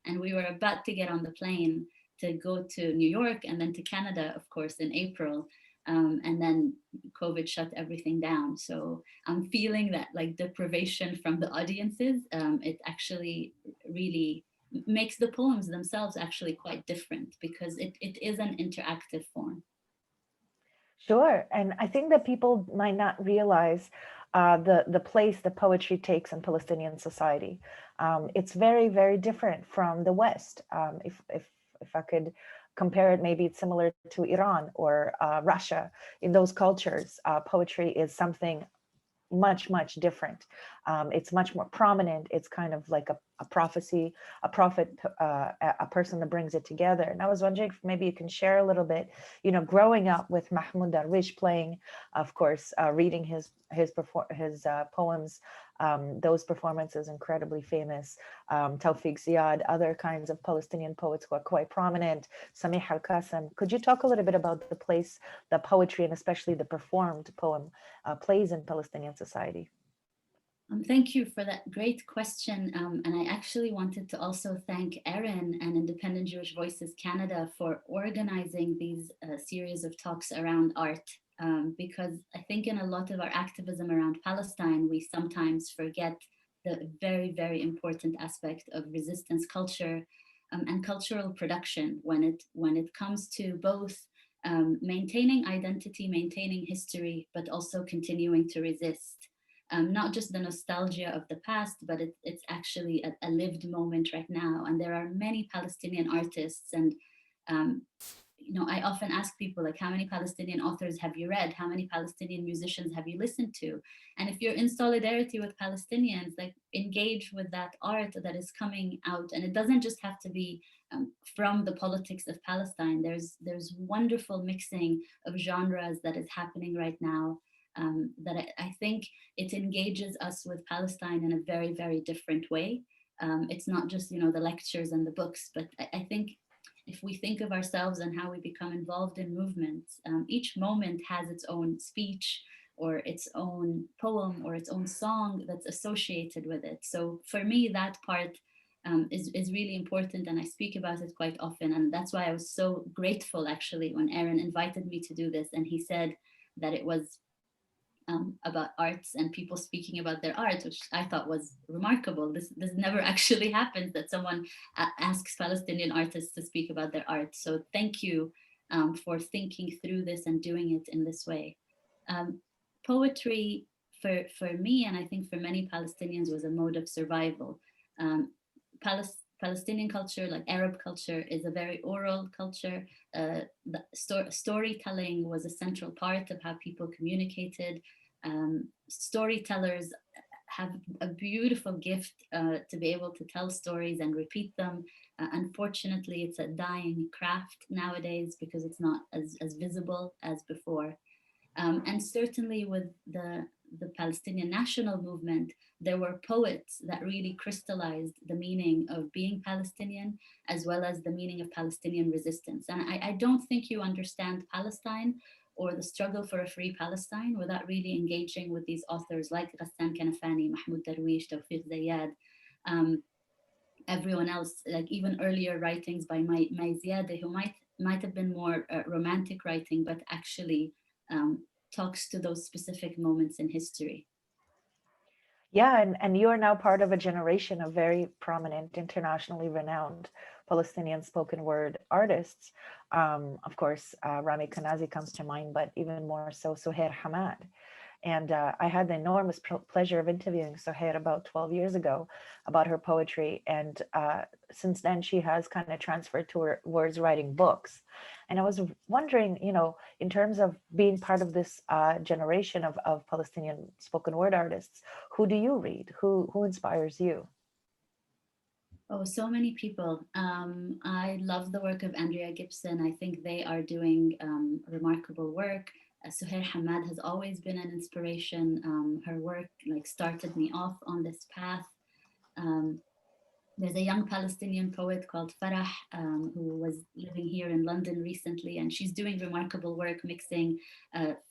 And we were about to get on the plane to go to New York and then to Canada, of course, in April. And then COVID shut everything down. So I'm feeling that like deprivation from the audiences, it actually really makes the poems themselves actually quite different because it is an interactive form. Sure. And I think that people might not realize the place that poetry takes in Palestinian society. It's very, very different from the West. If I could compare it, maybe it's similar to Iran or Russia. In those cultures, poetry is something much different. It's much more prominent. It's kind of like a prophecy, a prophet, a person that brings it together. And I was wondering if maybe you can share a little bit, growing up with Mahmoud Darwish playing, of course, reading his poems, those performances incredibly famous. Rafeef Ziadah, other kinds of Palestinian poets who are quite prominent, Samih al-Qassem. Could you talk a little bit about the place that poetry and especially the performed poem plays in Palestinian society? Thank you for that great question. And I actually wanted to also thank Erin and Independent Jewish Voices Canada for organizing these series of talks around art. Because I think in a lot of our activism around Palestine, we sometimes forget the very, very important aspect of resistance culture and cultural production when it comes to both maintaining identity, maintaining history, but also continuing to resist. Not just the nostalgia of the past, but it's actually a lived moment right now. And there are many Palestinian artists and I often ask people like, how many Palestinian authors have you read? How many Palestinian musicians have you listened to? And if you're in solidarity with Palestinians, like engage with that art that is coming out. And it doesn't just have to be from the politics of Palestine. There's wonderful mixing of genres that is happening right now. That I think it engages us with Palestine in a very, very different way. It's not just, the lectures and the books, but I think if we think of ourselves and how we become involved in movements, each moment has its own speech or its own poem or its own song that's associated with it. So for me, that part is really important, and I speak about it quite often. And that's why I was so grateful actually when Aaron invited me to do this, and he said that it was about arts and people speaking about their art, which I thought was remarkable. This never actually happens, that someone asks Palestinian artists to speak about their art. So thank you for thinking through this and doing it in this way. Poetry for me, and I think for many Palestinians, was a mode of survival. Palestinian culture, like Arab culture, is a very oral culture. Storytelling was a central part of how people communicated. Storytellers have a beautiful gift to be able to tell stories and repeat them. Unfortunately, it's a dying craft nowadays because it's not as visible as before. And certainly with the Palestinian national movement, there were poets that really crystallized the meaning of being Palestinian, as well as the meaning of Palestinian resistance. And I don't think you understand Palestine or the struggle for a free Palestine without really engaging with these authors like Ghassan Kanafani, Mahmoud Darwish, Rafeef Ziadah, everyone else, like even earlier writings by Lia Ziadah, who might have been more romantic writing, but actually talks to those specific moments in history. Yeah, and you are now part of a generation of very prominent, internationally renowned Palestinian spoken word artists. Of course, Rami Kanazi comes to mind, but even more so Suhair Hamad. And I had the enormous pleasure of interviewing Suhair about 12 years ago about her poetry. And since then, she has kind of transferred towards writing books. And I was wondering, in terms of being part of this generation of Palestinian spoken word artists, who do you read? Who inspires you? Oh, so many people. I love the work of Andrea Gibson. I think they are doing remarkable work. Suhair Hamad has always been an inspiration. Her work started me off on this path. There's a young Palestinian poet called Farah who was living here in London recently, and she's doing remarkable work mixing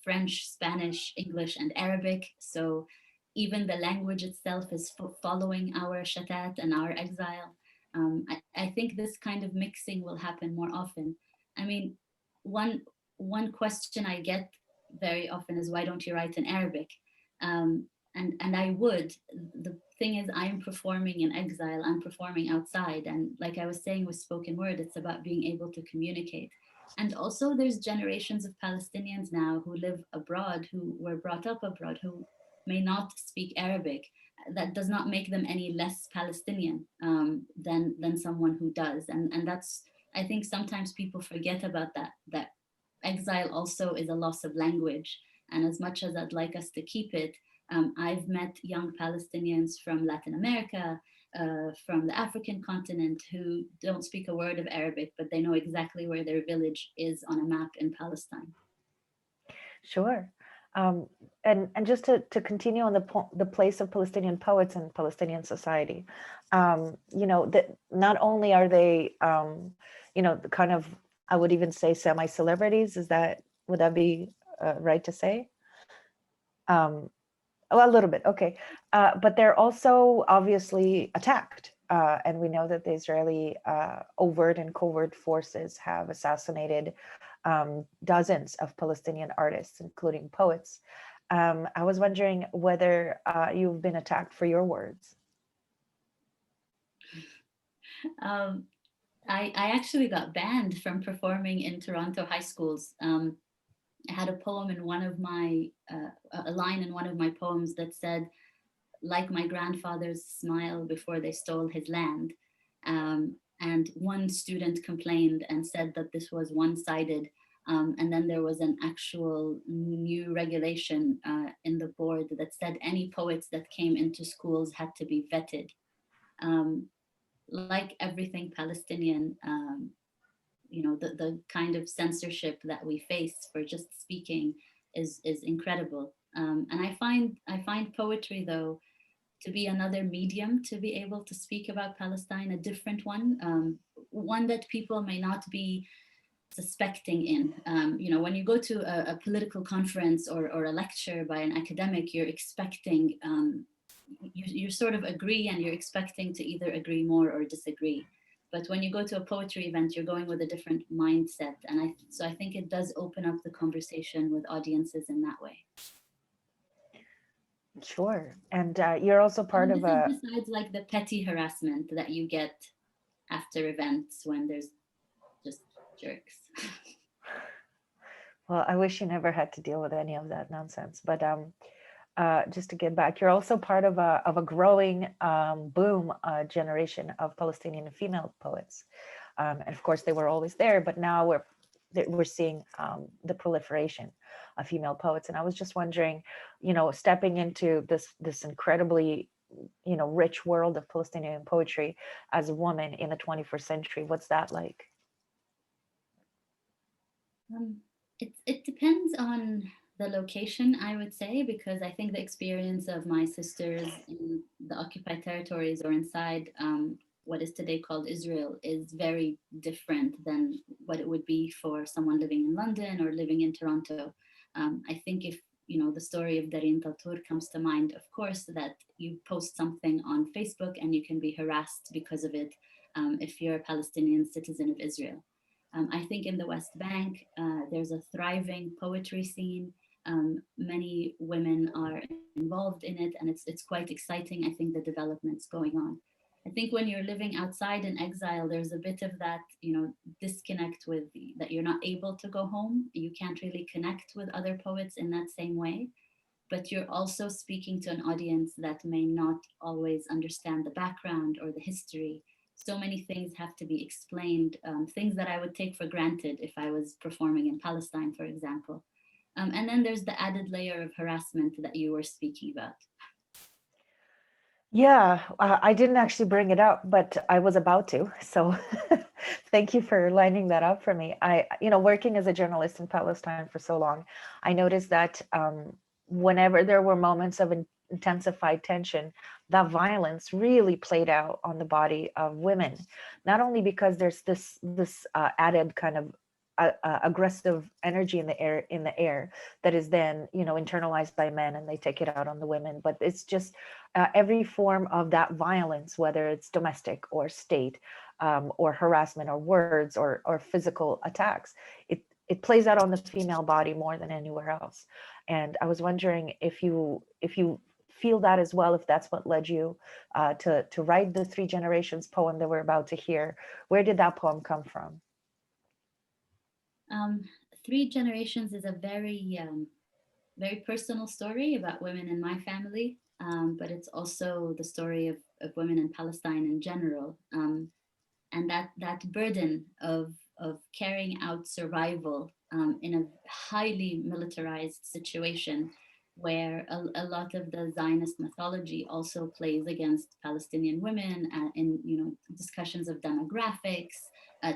French, Spanish, English, and Arabic. So even the language itself is following our shatat and our exile. I think this kind of mixing will happen more often. I mean, one question I get very often is, why don't you write in Arabic? And I would. The thing is, I'm performing in exile, I'm performing outside. And like I was saying with spoken word, it's about being able to communicate. And also there's generations of Palestinians now who live abroad, who were brought up abroad, who may not speak Arabic. That does not make them any less Palestinian than someone who does. And that's, I think sometimes people forget about that exile also is a loss of language. And as much as I'd like us to keep it, I've met young Palestinians from Latin America, from the African continent, who don't speak a word of Arabic, but they know exactly where their village is on a map in Palestine. Sure. And just to continue on the place of Palestinian poets in Palestinian society, that not only are they, the kind of, I would even say semi-celebrities, would that be right to say? A little bit, okay. But they're also obviously attacked. And we know that the Israeli overt and covert forces have assassinated dozens of Palestinian artists, including poets. I was wondering whether you've been attacked for your words. I actually got banned from performing in Toronto high schools. I had a poem in one of my, a line in one of my poems that said, like my grandfather's smile before they stole his land. And one student complained and said that this was one-sided. And then there was an actual new regulation in the board that said any poets that came into schools had to be vetted. Like everything Palestinian, the kind of censorship that we face for just speaking is incredible. And I find poetry, though, to be another medium to be able to speak about Palestine, a different one, one that people may not be suspecting in. When you go to a political conference or a lecture by an academic, you're expecting, you sort of agree, and you're expecting to either agree more or disagree. But when you go to a poetry event, you're going with a different mindset. And so I think it does open up the conversation with audiences in that way. Sure. And you're also part of a... Besides like the petty harassment that you get after events when there's just jerks. Well, I wish you never had to deal with any of that nonsense. But just to get back, you're also part of a growing boom generation of Palestinian female poets. And of course, they were always there, but now we're seeing the proliferation of female poets. And I was just wondering, stepping into this incredibly, rich world of Palestinian poetry as a woman in the 21st century, what's that like? It depends on the location, I would say, because I think the experience of my sisters in the occupied territories or inside what is today called Israel is very different than what it would be for someone living in London or living in Toronto. I think if, the story of Dareen Taltour comes to mind, of course, that you post something on Facebook and you can be harassed because of it if you're a Palestinian citizen of Israel. I think in the West Bank, there's a thriving poetry scene. Many women are involved in it, and it's quite exciting, I think, the developments going on. I think when you're living outside in exile, there's a bit of that, disconnect with that you're not able to go home. You can't really connect with other poets in that same way, but you're also speaking to an audience that may not always understand the background or the history. So many things have to be explained, things that I would take for granted if I was performing in Palestine, for example. And then there's the added layer of harassment that you were speaking about. Yeah, I didn't actually bring it up, but I was about to. So thank you for lining that up for me. Working as a journalist in Palestine for so long, I noticed that whenever there were moments of intensified tension, that violence really played out on the body of women, not only because there's this added kind of aggressive energy in the air that is then, internalized by men, and they take it out on the women. But it's just every form of that violence, whether it's domestic or state, or harassment or words or physical attacks, it plays out on the female body more than anywhere else. And I was wondering if you feel that as well, if that's what led you to write the Three Generations poem that we're about to hear. Where did that poem come from? Three Generations is a very, very personal story about women in my family, but it's also the story of women in Palestine in general. And that burden of carrying out survival in a highly militarized situation, where a lot of the Zionist mythology also plays against Palestinian women in discussions of demographics,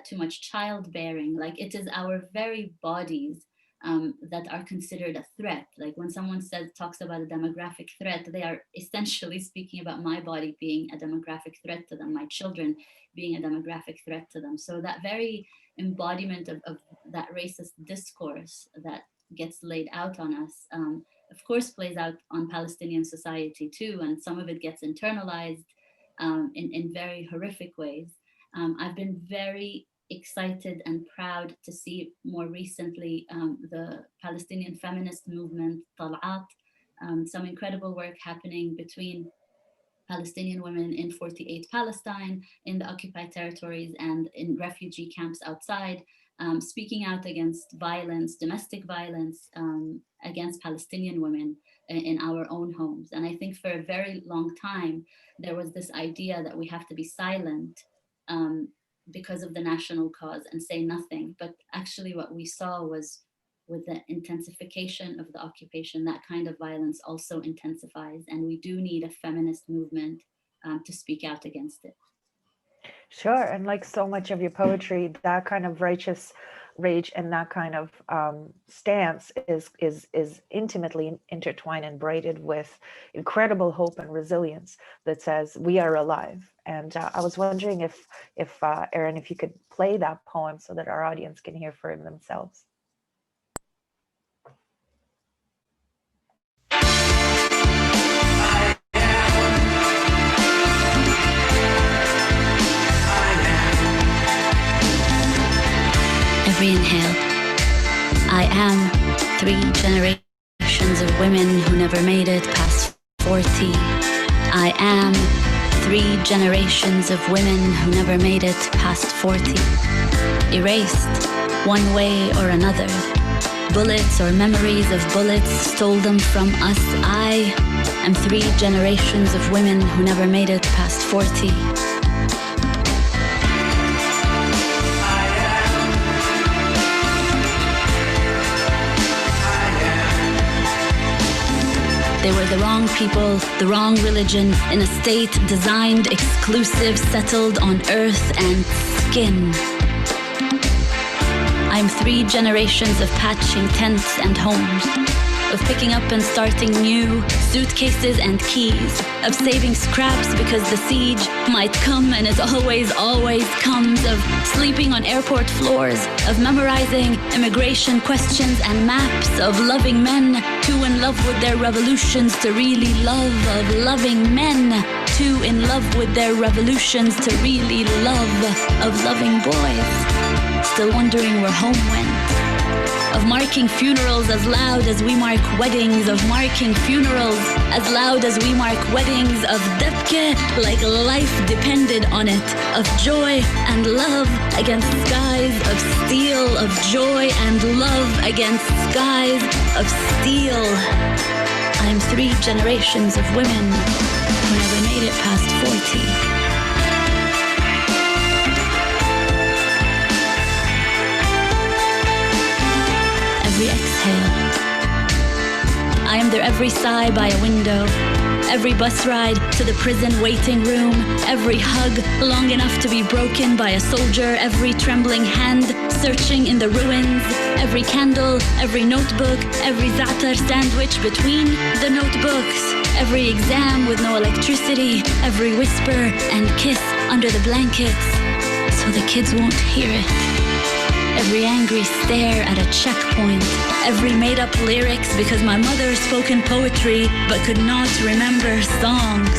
too much childbearing. Like, it is our very bodies that are considered a threat. Like, when someone talks about a demographic threat, they are essentially speaking about my body being a demographic threat to them, my children being a demographic threat to them. So that very embodiment of that racist discourse that gets laid out on us, of course, plays out on Palestinian society too, and some of it gets internalized in very horrific ways. I've been very excited and proud to see more recently the Palestinian feminist movement, Tal'at, some incredible work happening between Palestinian women in 48 Palestine, in the occupied territories, and in refugee camps outside, speaking out against violence, domestic violence, against Palestinian women in our own homes. And I think for a very long time, there was this idea that we have to be silent because of the national cause and say nothing. But actually what we saw was, with the intensification of the occupation, that kind of violence also intensifies. And we do need a feminist movement to speak out against it. Sure. And like so much of your poetry, that kind of righteous rage and that kind of stance is intimately intertwined and braided with incredible hope and resilience that says we are alive. And I was wondering if Erin, if you could play that poem so that our audience can hear for themselves. Every inhale, I am 3 generations of women who never made it past 40. I am 3 generations of women who never made it past 40. Erased, one way or another. Bullets or memories of bullets stole them from us. I am 3 generations of women who never made it past 40. They were the wrong people, the wrong religion, in a state designed, exclusive, settled on earth and skin. I'm 3 generations of patching tents and homes, of picking up and starting new, suitcases and keys, of saving scraps because the siege might come, and it always comes, of sleeping on airport floors, of memorizing immigration questions and maps, of loving men too in love with their revolutions to really love, of loving men too in love with their revolutions to really love, of loving boys still wondering where home went, of marking funerals as loud as we mark weddings, of marking funerals as loud as we mark weddings, of debke like life depended on it, of joy and love against skies of steel, of joy and love against skies of steel. I'm 3 generations of women who never made it past 40. Every exhale, I am their every sigh by a window, every bus ride to the prison waiting room, every hug long enough to be broken by a soldier, every trembling hand searching in the ruins, every candle, every notebook, every za'atar sandwich between the notebooks, every exam with no electricity, every whisper and kiss under the blankets so the kids won't hear it. every angry stare at a checkpoint, every made-up lyrics because my mother spoke in poetry but could not remember songs.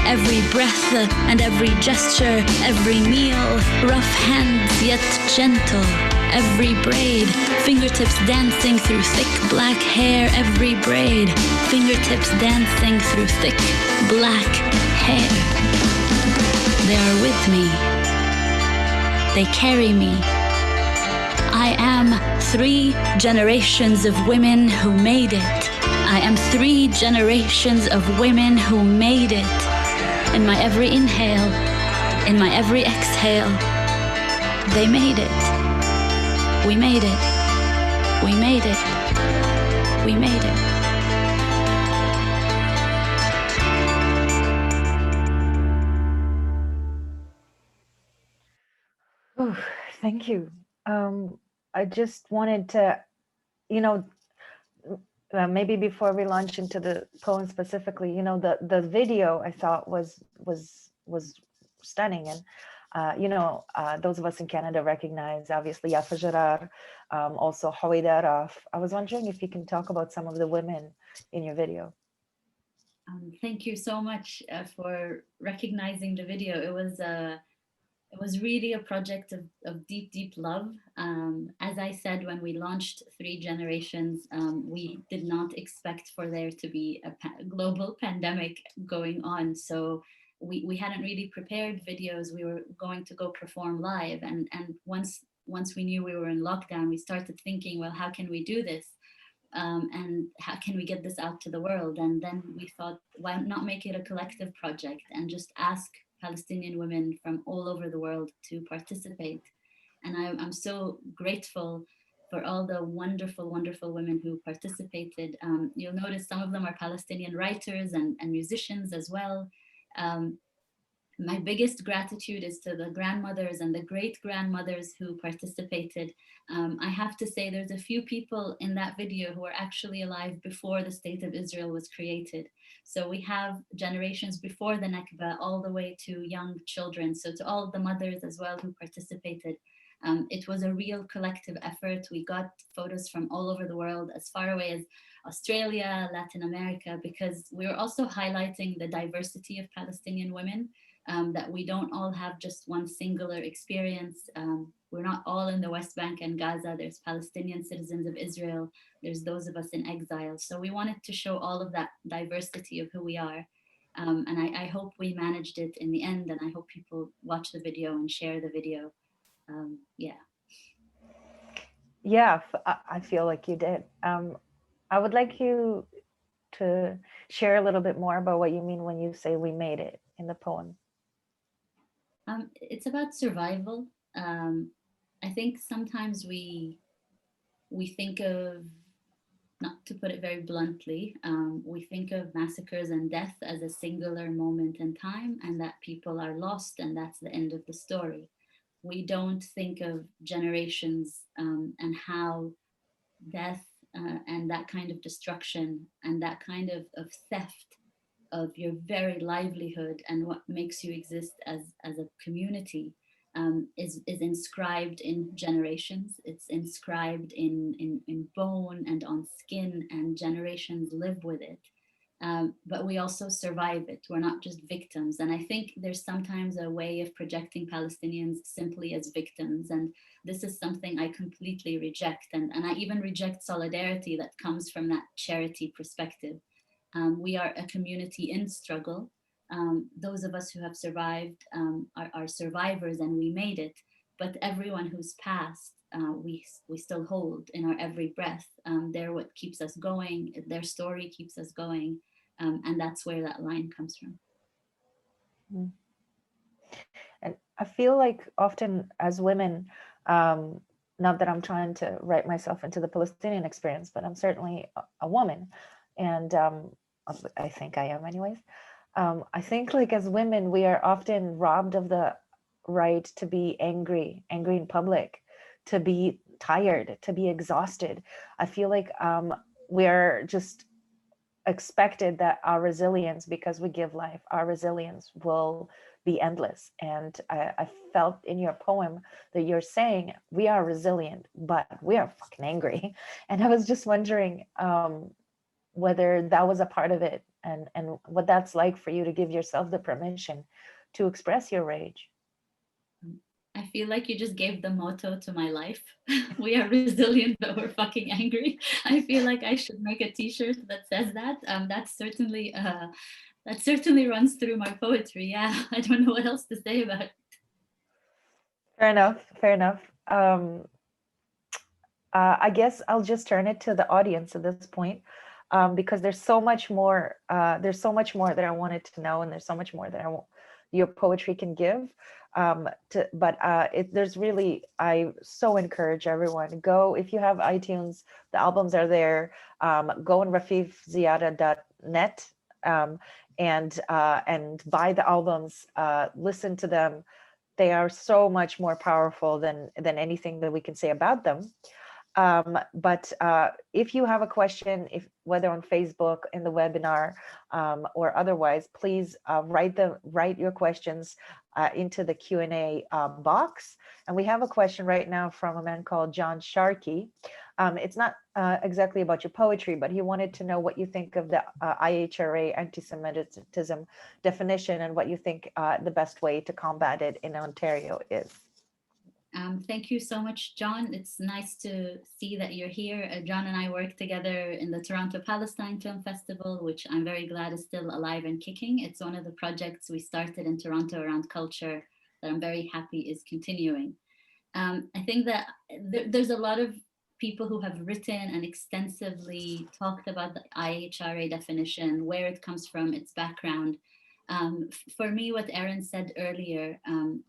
Every breath and every gesture, every meal, rough hands yet gentle. Every braid, fingertips dancing through thick black hair. Every braid, fingertips dancing through thick black hair. They are with me. They carry me. I am 3 generations of women who made it. I am 3 generations of women who made it. In my every inhale, in my every exhale, they made it. We made it. We made it. We made it. Oh, thank you. I just wanted to, you know, maybe before we launch into the poem specifically, you know, the video I thought was stunning, and you know, those of us in Canada recognize obviously Yafa Jarar, also Hawida Raf. I was wondering if you can talk about some of the women in your video. Thank you so much for recognizing the video. It was really a project of deep, deep love. As I said, when we launched 3 Generations, we did not expect for there to be a global pandemic going on. So we hadn't really prepared videos. We were going to go perform live. And once we knew we were in lockdown, we started thinking, well, how can we do this? And how can we get this out to the world? And then we thought, why not make it a collective project and just ask Palestinian women from all over the world to participate. And I'm so grateful for all the wonderful, wonderful women who participated. You'll notice some of them are Palestinian writers and musicians as well. My biggest gratitude is to the grandmothers and the great-grandmothers who participated. I have to say there's a few people in that video who are actually alive before the State of Israel was created. So we have generations before the Nakba all the way to young children. So to all the mothers as well who participated. It was a real collective effort. We got photos from all over the world, as far away as Australia, Latin America, because we were also highlighting the diversity of Palestinian women. That we don't all have just one singular experience. We're not all in the West Bank and Gaza. There's Palestinian citizens of Israel. There's those of us in exile. So we wanted to show all of that diversity of who we are. And I hope we managed it in the end, and I hope people watch the video and share the video. Yeah. Yeah, I feel like you did. I would like you to share a little bit more about what you mean when you say we made it in the poem. It's about survival. I think sometimes we think of, not to put it very bluntly, we think of massacres and death as a singular moment in time and that people are lost and that's the end of the story. We don't think of generations and how death and that kind of destruction and that kind of theft of your very livelihood and what makes you exist as a community is inscribed in generations. It's inscribed in bone and on skin, and generations live with it. But we also survive it. We're not just victims. And I think there's sometimes a way of projecting Palestinians simply as victims. And this is something I completely reject. And I even reject solidarity that comes from that charity perspective. We are a community in struggle. Those of us who have survived are survivors and we made it. But everyone who's passed, we still hold in our every breath. They're what keeps us going. Their story keeps us going. And that's where that line comes from. And I feel like often as women, not that I'm trying to write myself into the Palestinian experience, but I'm certainly a woman. And I think I am anyways. I think like as women, we are often robbed of the right to be angry in public, to be tired, to be exhausted. I feel like we're just expected that our resilience, because we give life, our resilience will be endless. And I felt in your poem that you're saying we are resilient, but we are fucking angry. And I was just wondering whether that was a part of it, and what that's like for you to give yourself the permission to express your rage. I feel like you just gave the motto to my life. We are resilient, but we're fucking angry. I feel like I should make a t-shirt that says that. That certainly runs through my poetry. Yeah, I don't know what else to say about it. Fair enough. Fair enough. I guess I'll just turn it to the audience at this point, because there's so much more. There's so much more that I wanted to know, and there's so much more that your poetry can give. There's really, I so encourage everyone, go, if you have iTunes, the albums are there. Go on rafeefziadah.net and buy the albums. Listen to them. They are so much more powerful than anything that we can say about them. If you have a question, whether on Facebook, in the webinar, or otherwise, please write your questions into the Q&A box. And we have a question right now from a man called John Sharkey. It's not exactly about your poetry, but he wanted to know what you think of the IHRA anti-Semitism definition, and what you think the best way to combat it in Ontario is. Thank you so much, John. It's nice to see that you're here. John and I work together in the Toronto Palestine Film Festival, which I'm very glad is still alive and kicking. It's one of the projects we started in Toronto around culture that I'm very happy is continuing. I think that there's a lot of people who have written and extensively talked about the IHRA definition, where it comes from, its background. For me, what Aaron said earlier,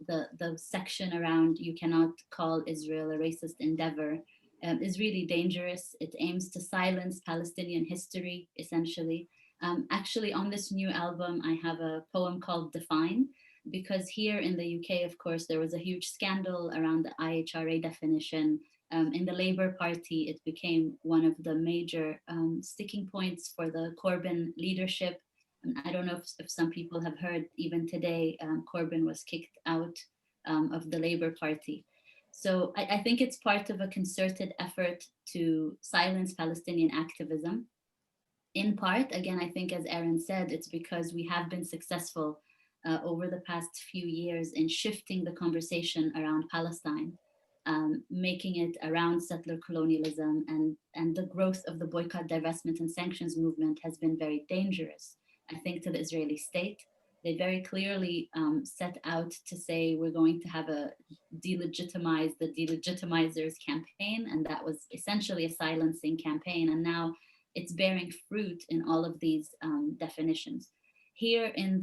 the section around you cannot call Israel a racist endeavor is really dangerous. It aims to silence Palestinian history, essentially. Actually, on this new album, I have a poem called Define, because here in the UK, of course, there was a huge scandal around the IHRA definition. In the Labour Party, it became one of the major sticking points for the Corbyn leadership. I don't know if some people have heard, even today, Corbyn was kicked out of the Labour Party. So I think it's part of a concerted effort to silence Palestinian activism. In part, again, I think, as Aaron said, it's because we have been successful over the past few years in shifting the conversation around Palestine, making it around settler colonialism, and the growth of the boycott, divestment, and sanctions movement has been very dangerous, I think, to the Israeli state. They very clearly set out to say we're going to have a delegitimize the delegitimizers campaign, and that was essentially a silencing campaign. And now it's bearing fruit in all of these definitions. Here in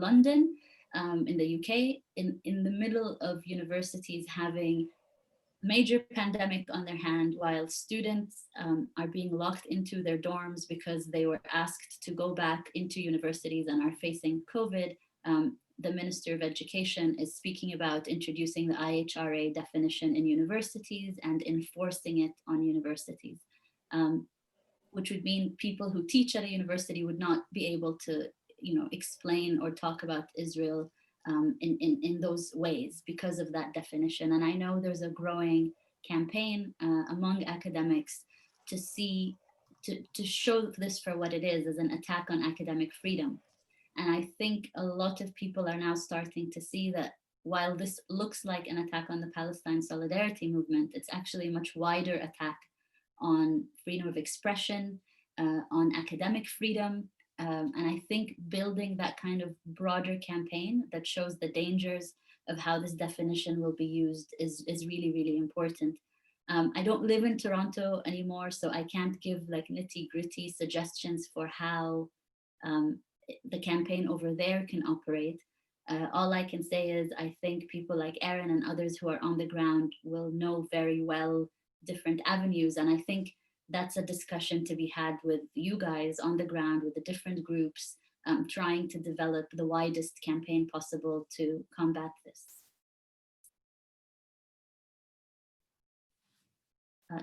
London, in the UK, in the middle of universities having major pandemic on their hand, while students are being locked into their dorms because they were asked to go back into universities and are facing COVID, the Minister of Education is speaking about introducing the IHRA definition in universities and enforcing it on universities, which would mean people who teach at a university would not be able to, explain or talk about Israel in those ways because of that definition. And I know there's a growing campaign among academics to show this for what it is, as an attack on academic freedom. And I think a lot of people are now starting to see that while this looks like an attack on the Palestine solidarity movement, it's actually a much wider attack on freedom of expression, on academic freedom. And I think building that kind of broader campaign that shows the dangers of how this definition will be used is really, really important. I don't live in Toronto anymore, so I can't give like nitty-gritty suggestions for how the campaign over there can operate. All I can say is I think people like Aaron and others who are on the ground will know very well different avenues. And I think that's a discussion to be had with you guys on the ground, with the different groups, trying to develop the widest campaign possible to combat this.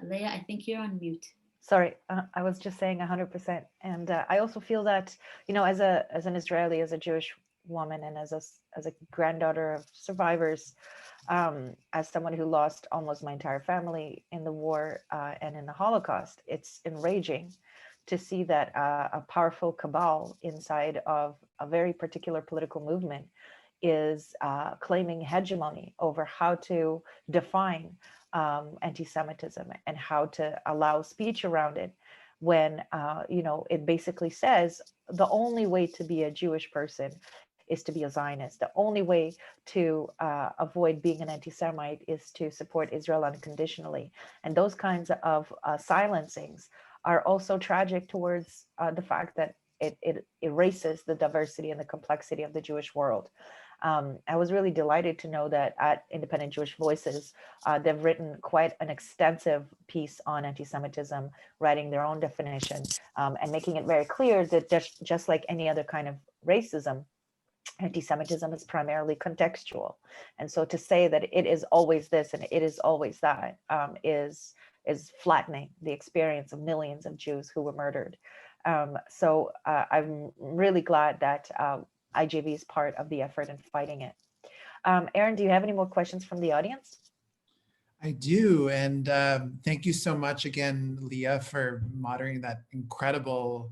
Leah, I think you're on mute. Sorry, I was just saying 100%. And I also feel that, as an Israeli, as a Jewish woman and as a granddaughter of survivors, as someone who lost almost my entire family in the war and in the Holocaust, it's enraging to see that a powerful cabal inside of a very particular political movement is claiming hegemony over how to define anti-Semitism and how to allow speech around it, when it basically says the only way to be a Jewish person is to be a Zionist. The only way to avoid being an anti-Semite is to support Israel unconditionally. And those kinds of silencings are also tragic towards the fact that it erases the diversity and the complexity of the Jewish world. I was really delighted to know that at Independent Jewish Voices, they've written quite an extensive piece on anti-Semitism, writing their own definition and making it very clear that just like any other kind of racism, anti-Semitism is primarily contextual. And so to say that it is always this and it is always that is flattening the experience of millions of Jews who were murdered. So I'm really glad that IJV is part of the effort in fighting it. Aaron, do you have any more questions from the audience? I do, and thank you so much again, Lia, for moderating that incredible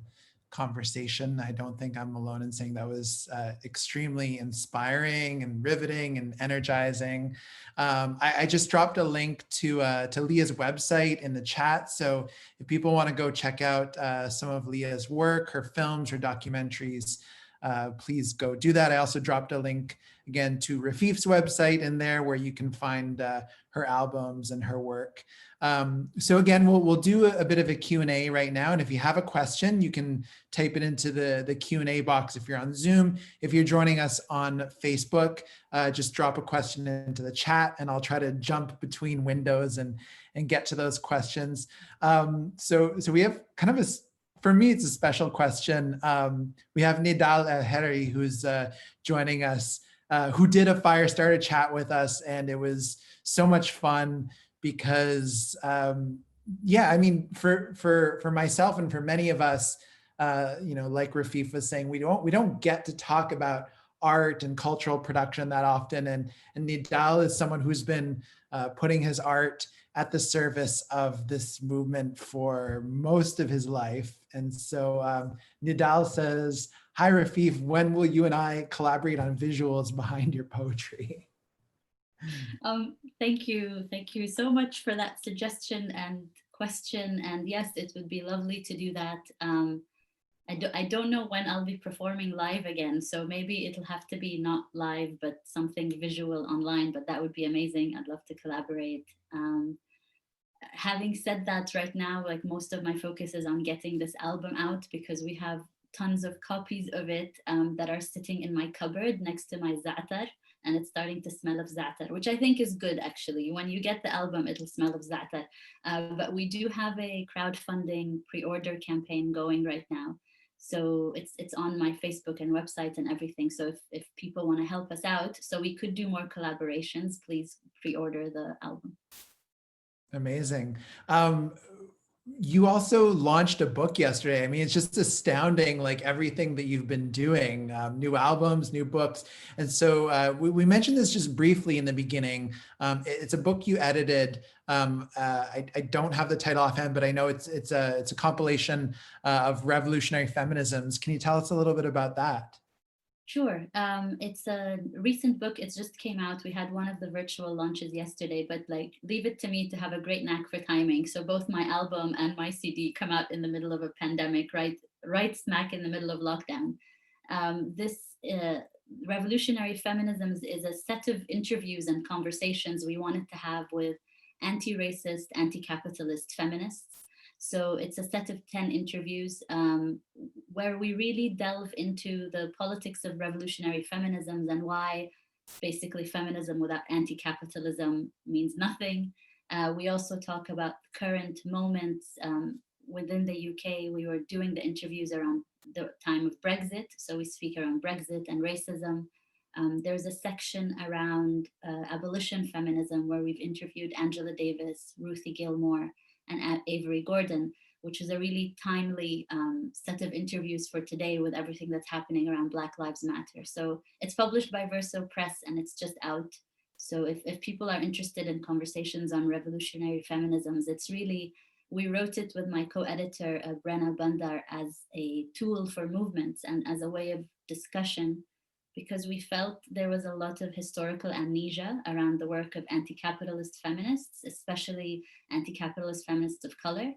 conversation. I don't think I'm alone in saying that was extremely inspiring and riveting and energizing. I just dropped a link to Lia's website in the chat. So if people want to go check out some of Lia's work, her films, her documentaries, please go do that. I also dropped a link again to Rafeef's website in there where you can find her albums and her work. So again, we'll do a bit of a Q&A right now. And if you have a question, you can type it into the Q&A box if you're on Zoom. If you're joining us on Facebook, just drop a question into the chat and I'll try to jump between windows and get to those questions. So we have kind of for me, it's a special question. We have Nidal El-Herri, who's joining us, who did a Firestarter chat with us, and it was so much fun because, yeah, I mean, for myself and for many of us, like Rafeef was saying, we don't get to talk about art and cultural production that often, and Nidal is someone who's been putting his art at the service of this movement for most of his life. And so Nidal says, "Hi Rafeef, when will you and I collaborate on visuals behind your poetry?" Thank you so much for that suggestion and question. And yes, it would be lovely to do that. I don't know when I'll be performing live again, so maybe it'll have to be not live, but something visual online, but that would be amazing. I'd love to collaborate. Having said that, right now, like most of my focus is on getting this album out because we have tons of copies of it that are sitting in my cupboard next to my za'atar, and it's starting to smell of za'atar, which I think is good actually. When you get the album, it'll smell of za'atar. But we do have a crowdfunding pre-order campaign going right now. So it's on my Facebook and website and everything. So if people want to help us out, so we could do more collaborations, please pre-order the album. Amazing. You also launched a book yesterday. I mean, it's just astounding, like everything that you've been doing, new albums, new books. And so we mentioned this just briefly in the beginning. It's a book you edited. I don't have the title offhand, but I know it's a compilation of revolutionary feminisms. Can you tell us a little bit about that? Sure. It's a recent book. It just came out. We had one of the virtual launches yesterday, but like leave it to me to have a great knack for timing. So both my album and my CD come out in the middle of a pandemic, right smack in the middle of lockdown. This Revolutionary Feminisms is a set of interviews and conversations we wanted to have with anti-racist, anti-capitalist feminists. So it's a set of 10 interviews where we really delve into the politics of revolutionary feminisms and why basically feminism without anti-capitalism means nothing. We also talk about current moments within the UK. We were doing the interviews around the time of Brexit. So we speak around Brexit and racism. There's a section around abolition feminism where we've interviewed Angela Davis, Ruthie Gilmore, and Avery Gordon, which is a really timely set of interviews for today with everything that's happening around Black Lives Matter. So it's published by Verso Press and it's just out. So if people are interested in conversations on revolutionary feminisms, it's really, we wrote it with my co-editor, Brenna Bandar, as a tool for movements and as a way of discussion, because we felt there was a lot of historical amnesia around the work of anti-capitalist feminists, especially anti-capitalist feminists of color.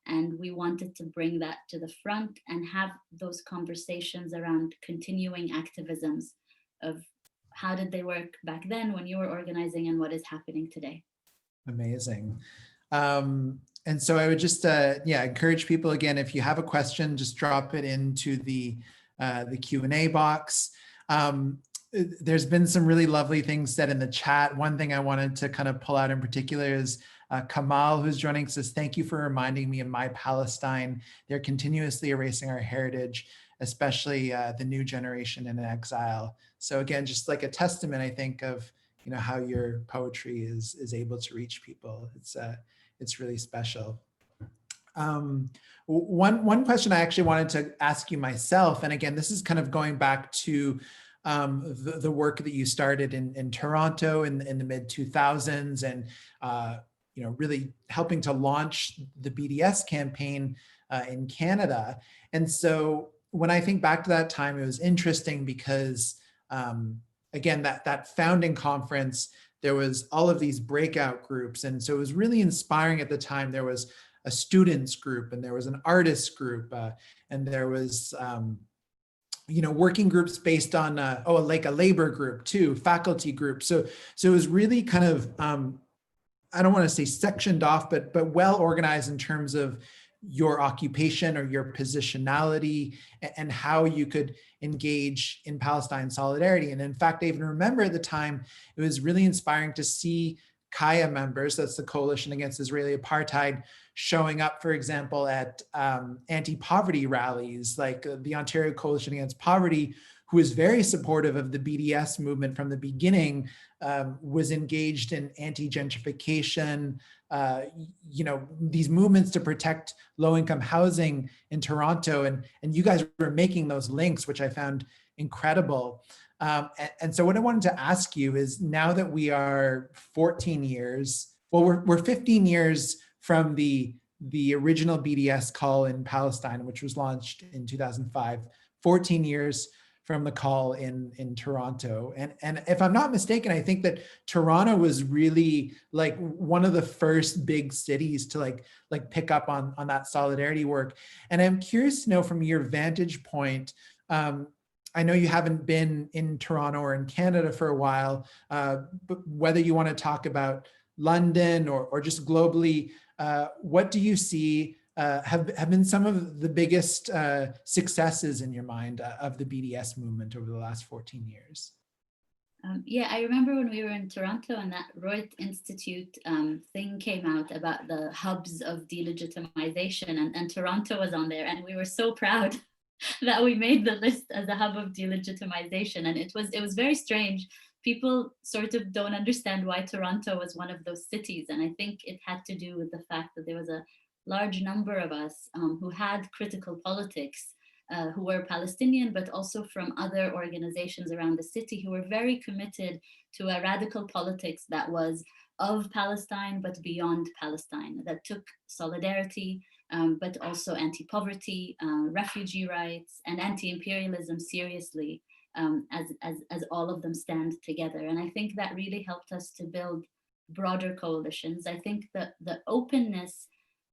And we wanted to bring that to the front and have those conversations around continuing activisms of how did they work back then when you were organizing and what is happening today. Amazing. And so I would just encourage people, again, if you have a question, just drop it into the Q&A box. There's been some really lovely things said in the chat. One thing I wanted to kind of pull out in particular is Kamal, who's joining, says, thank you for reminding me of my Palestine. They're continuously erasing our heritage, especially the new generation in exile. So again, just like a testament, I think, of how your poetry is able to reach people. It's really special. One question I actually wanted to ask you myself, and again, this is kind of going back to the work that you started in Toronto in the mid 2000s, and really helping to launch the BDS campaign in Canada. And so when I think back to that time, it was interesting because again, that founding conference, there was all of these breakout groups. And so it was really inspiring at the time. There was a students group and there was an artists group and there was, working groups based on, like a labor group too, faculty group. So it was really kind of, I don't want to say sectioned off, but well organized in terms of your occupation or your positionality and how you could engage in Palestine solidarity. And in fact, I even remember at the time, it was really inspiring to see Kaya members, that's the Coalition Against Israeli Apartheid, showing up, for example, at anti-poverty rallies, like the Ontario Coalition Against Poverty, who was very supportive of the BDS movement from the beginning, was engaged in anti-gentrification, these movements to protect low-income housing in Toronto. And you guys were making those links, which I found incredible. And so what I wanted to ask you is, now that we are 14 years, well, we're 15 years from the original BDS call in Palestine, which was launched in 2005, 14 years from the call in Toronto. And if I'm not mistaken, I think that Toronto was really like one of the first big cities to like pick up on that solidarity work. And I'm curious to know, from your vantage point, I know you haven't been in Toronto or in Canada for a while, but whether you want to talk about London or just globally, what do you see have been some of the biggest successes in your mind of the BDS movement over the last 14 years? Yeah, I remember when we were in Toronto and that Reut Institute thing came out about the hubs of delegitimization, and Toronto was on there, and we were so proud that we made the list as a hub of delegitimization. And it was very strange. People sort of don't understand why Toronto was one of those cities. And I think it had to do with the fact that there was a large number of us who had critical politics, who were Palestinian, but also from other organizations around the city, who were very committed to a radical politics that was of Palestine, but beyond Palestine, that took solidarity, but also anti-poverty, refugee rights, and anti-imperialism seriously, as all of them stand together. And I think that really helped us to build broader coalitions. I think that the openness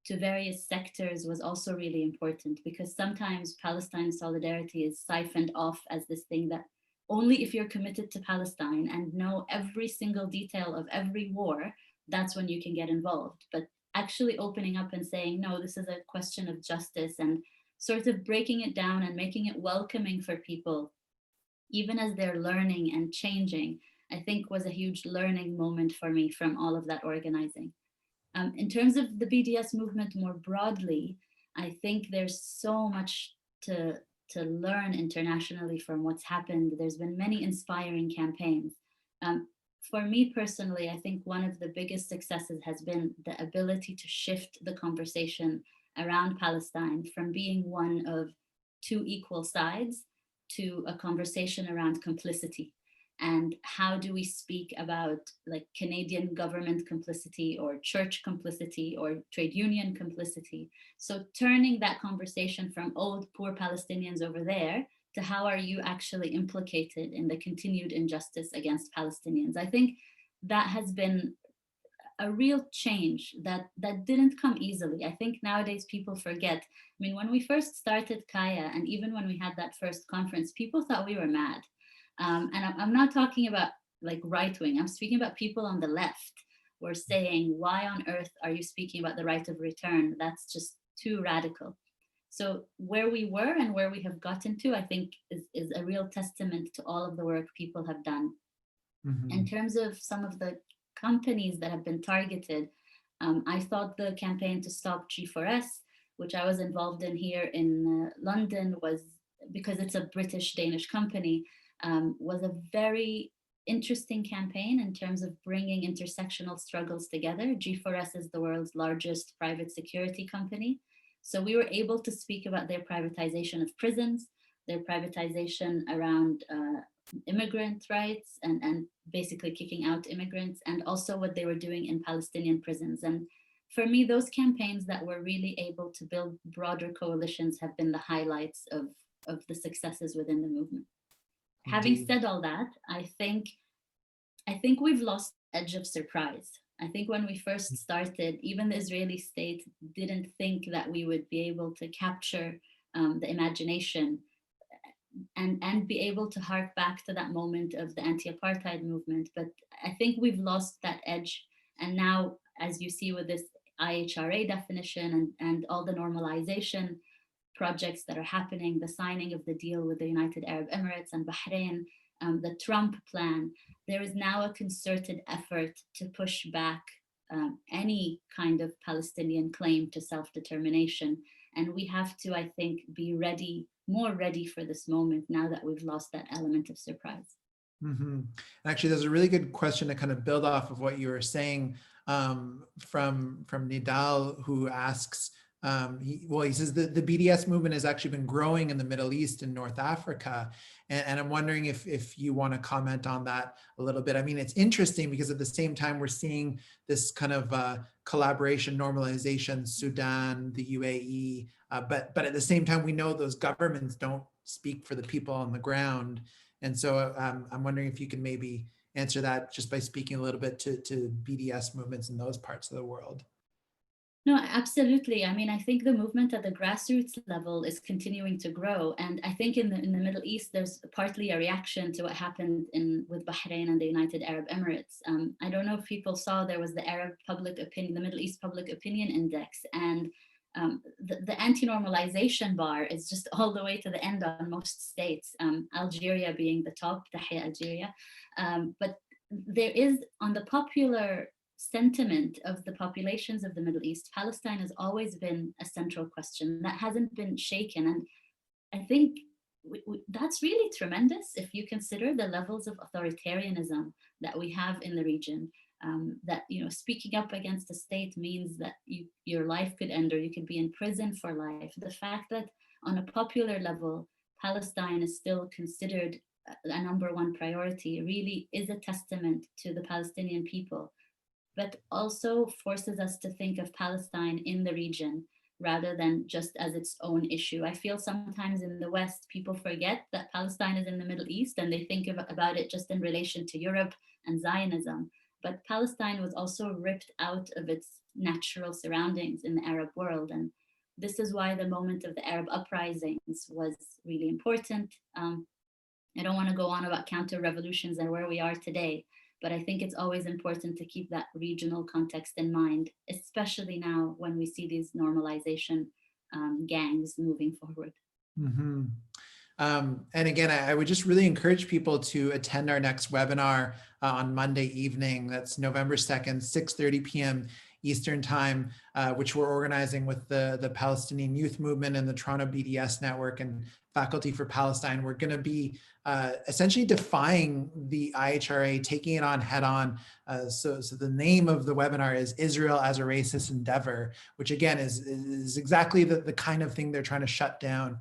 to various sectors was also really important, because sometimes Palestine solidarity is siphoned off as this thing that only if you're committed to Palestine and know every single detail of every war, that's when you can get involved. But actually opening up and saying, no, this is a question of justice, and sort of breaking it down and making it welcoming for people, even as they're learning and changing, I think was a huge learning moment for me from all of that organizing. In terms of the BDS movement more broadly, I think there's so much to learn internationally from what's happened. There's been many inspiring campaigns. For me personally, I think one of the biggest successes has been the ability to shift the conversation around Palestine from being one of two equal sides to a conversation around complicity. And how do we speak about like Canadian government complicity or church complicity or trade union complicity? So turning that conversation from, oh, poor Palestinians over there, to how are you actually implicated in the continued injustice against Palestinians? I think that has been a real change that didn't come easily. I think nowadays people forget. I mean, when we first started Kaya, and even when we had that first conference, people thought we were mad. And I'm not talking about like right wing, I'm speaking about people on the left were saying, why on earth are you speaking about the right of return? That's just too radical. So where we were and where we have gotten to, I think is a real testament to all of the work people have done. Mm-hmm. In terms of some of the companies that have been targeted, I thought the campaign to stop G4S, which I was involved in here in London, was because it's a British-Danish company, was a very interesting campaign in terms of bringing intersectional struggles together. G4S is the world's largest private security company. So we were able to speak about their privatization of prisons, their privatization around immigrant rights and basically kicking out immigrants, and also what they were doing in Palestinian prisons. And for me, those campaigns that were really able to build broader coalitions have been the highlights of the successes within the movement. Indeed. Having said all that, I think we've lost the edge of surprise. I think when we first started, even the Israeli state didn't think that we would be able to capture the imagination and be able to hark back to that moment of the anti-apartheid movement. But I think we've lost that edge. And now, as you see with this IHRA definition and all the normalization projects that are happening, the signing of the deal with the United Arab Emirates and Bahrain, the Trump plan, there is now a concerted effort to push back any kind of Palestinian claim to self-determination. And we have to, I think, be ready, more ready for this moment now that we've lost that element of surprise. Mm-hmm. Actually, there's a really good question to kind of build off of what you were saying from Nidal, who asks, he says that the BDS movement has actually been growing in the Middle East and North Africa. And I'm wondering if you want to comment on that a little bit. I mean, it's interesting because at the same time, we're seeing this kind of collaboration, normalization, Sudan, the UAE, but at the same time, we know those governments don't speak for the people on the ground. And so I'm wondering if you can maybe answer that just by speaking a little bit to BDS movements in those parts of the world. No, absolutely. I mean, I think the movement at the grassroots level is continuing to grow. And I think in the Middle East, there's partly a reaction to what happened with Bahrain and the United Arab Emirates. I don't know if people saw, there was the Arab public opinion, the Middle East Public Opinion Index, and the anti-normalization bar is just all the way to the end on most states, Algeria being the top, Tahia Algeria. But there is, on the popular sentiment of the populations of the Middle East, Palestine has always been a central question that hasn't been shaken. And I think that's really tremendous if you consider the levels of authoritarianism that we have in the region. That, you know, speaking up against a state means that your life could end or you could be in prison for life. The fact that on a popular level, Palestine is still considered a #1 priority really is a testament to the Palestinian people, but also forces us to think of Palestine in the region rather than just as its own issue. I feel sometimes in the West, people forget that Palestine is in the Middle East and they think about it just in relation to Europe and Zionism. But Palestine was also ripped out of its natural surroundings in the Arab world. And this is why the moment of the Arab uprisings was really important. I don't want to go on about counter-revolutions and where we are today, but I think it's always important to keep that regional context in mind, especially now when we see these normalization gangs moving forward. Mm-hmm. And again, I would just really encourage people to attend our next webinar on Monday evening. That's November 2nd, 6:30 p.m. Eastern time. which we're organizing with the Palestinian Youth Movement and the Toronto BDS Network and Faculty for Palestine. We're going to be essentially defying the IHRA, taking it on head on. So the name of the webinar is Israel as a Racist Endeavor, which again is exactly the kind of thing they're trying to shut down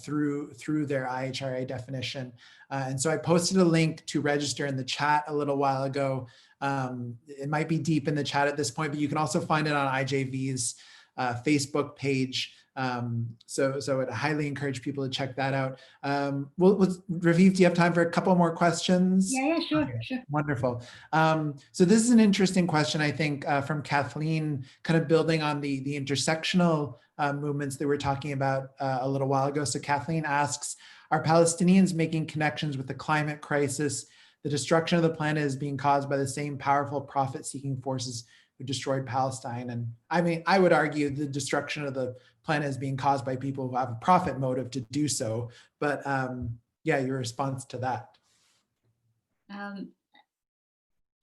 through their IHRA definition. And so I posted a link to register in the chat a little while ago. It might be deep in the chat at this point, but you can also find it on IJV's Facebook page. So I'd highly encourage people to check that out. Rafeef, do you have time for a couple more questions? Yeah, sure, okay, sure. Wonderful. So this is an interesting question, I think, from Kathleen, kind of building on the intersectional movements that we were talking about a little while ago. So Kathleen asks, are Palestinians making connections with the climate crisis? The destruction of the planet is being caused by the same powerful profit-seeking forces who destroyed Palestine. And I mean, I would argue the destruction of the planet is being caused by people who have a profit motive to do so. But yeah, your response to that.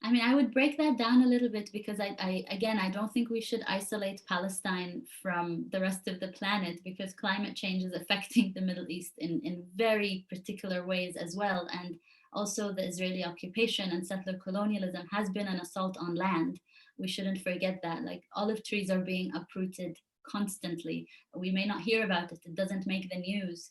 I mean, I would break that down a little bit because again, I don't think we should isolate Palestine from the rest of the planet, because climate change is affecting the Middle East in very particular ways as well. And also the Israeli occupation and settler colonialism has been an assault on land. We shouldn't forget that. Like, olive trees are being uprooted constantly. We may not hear about it. It doesn't make the news.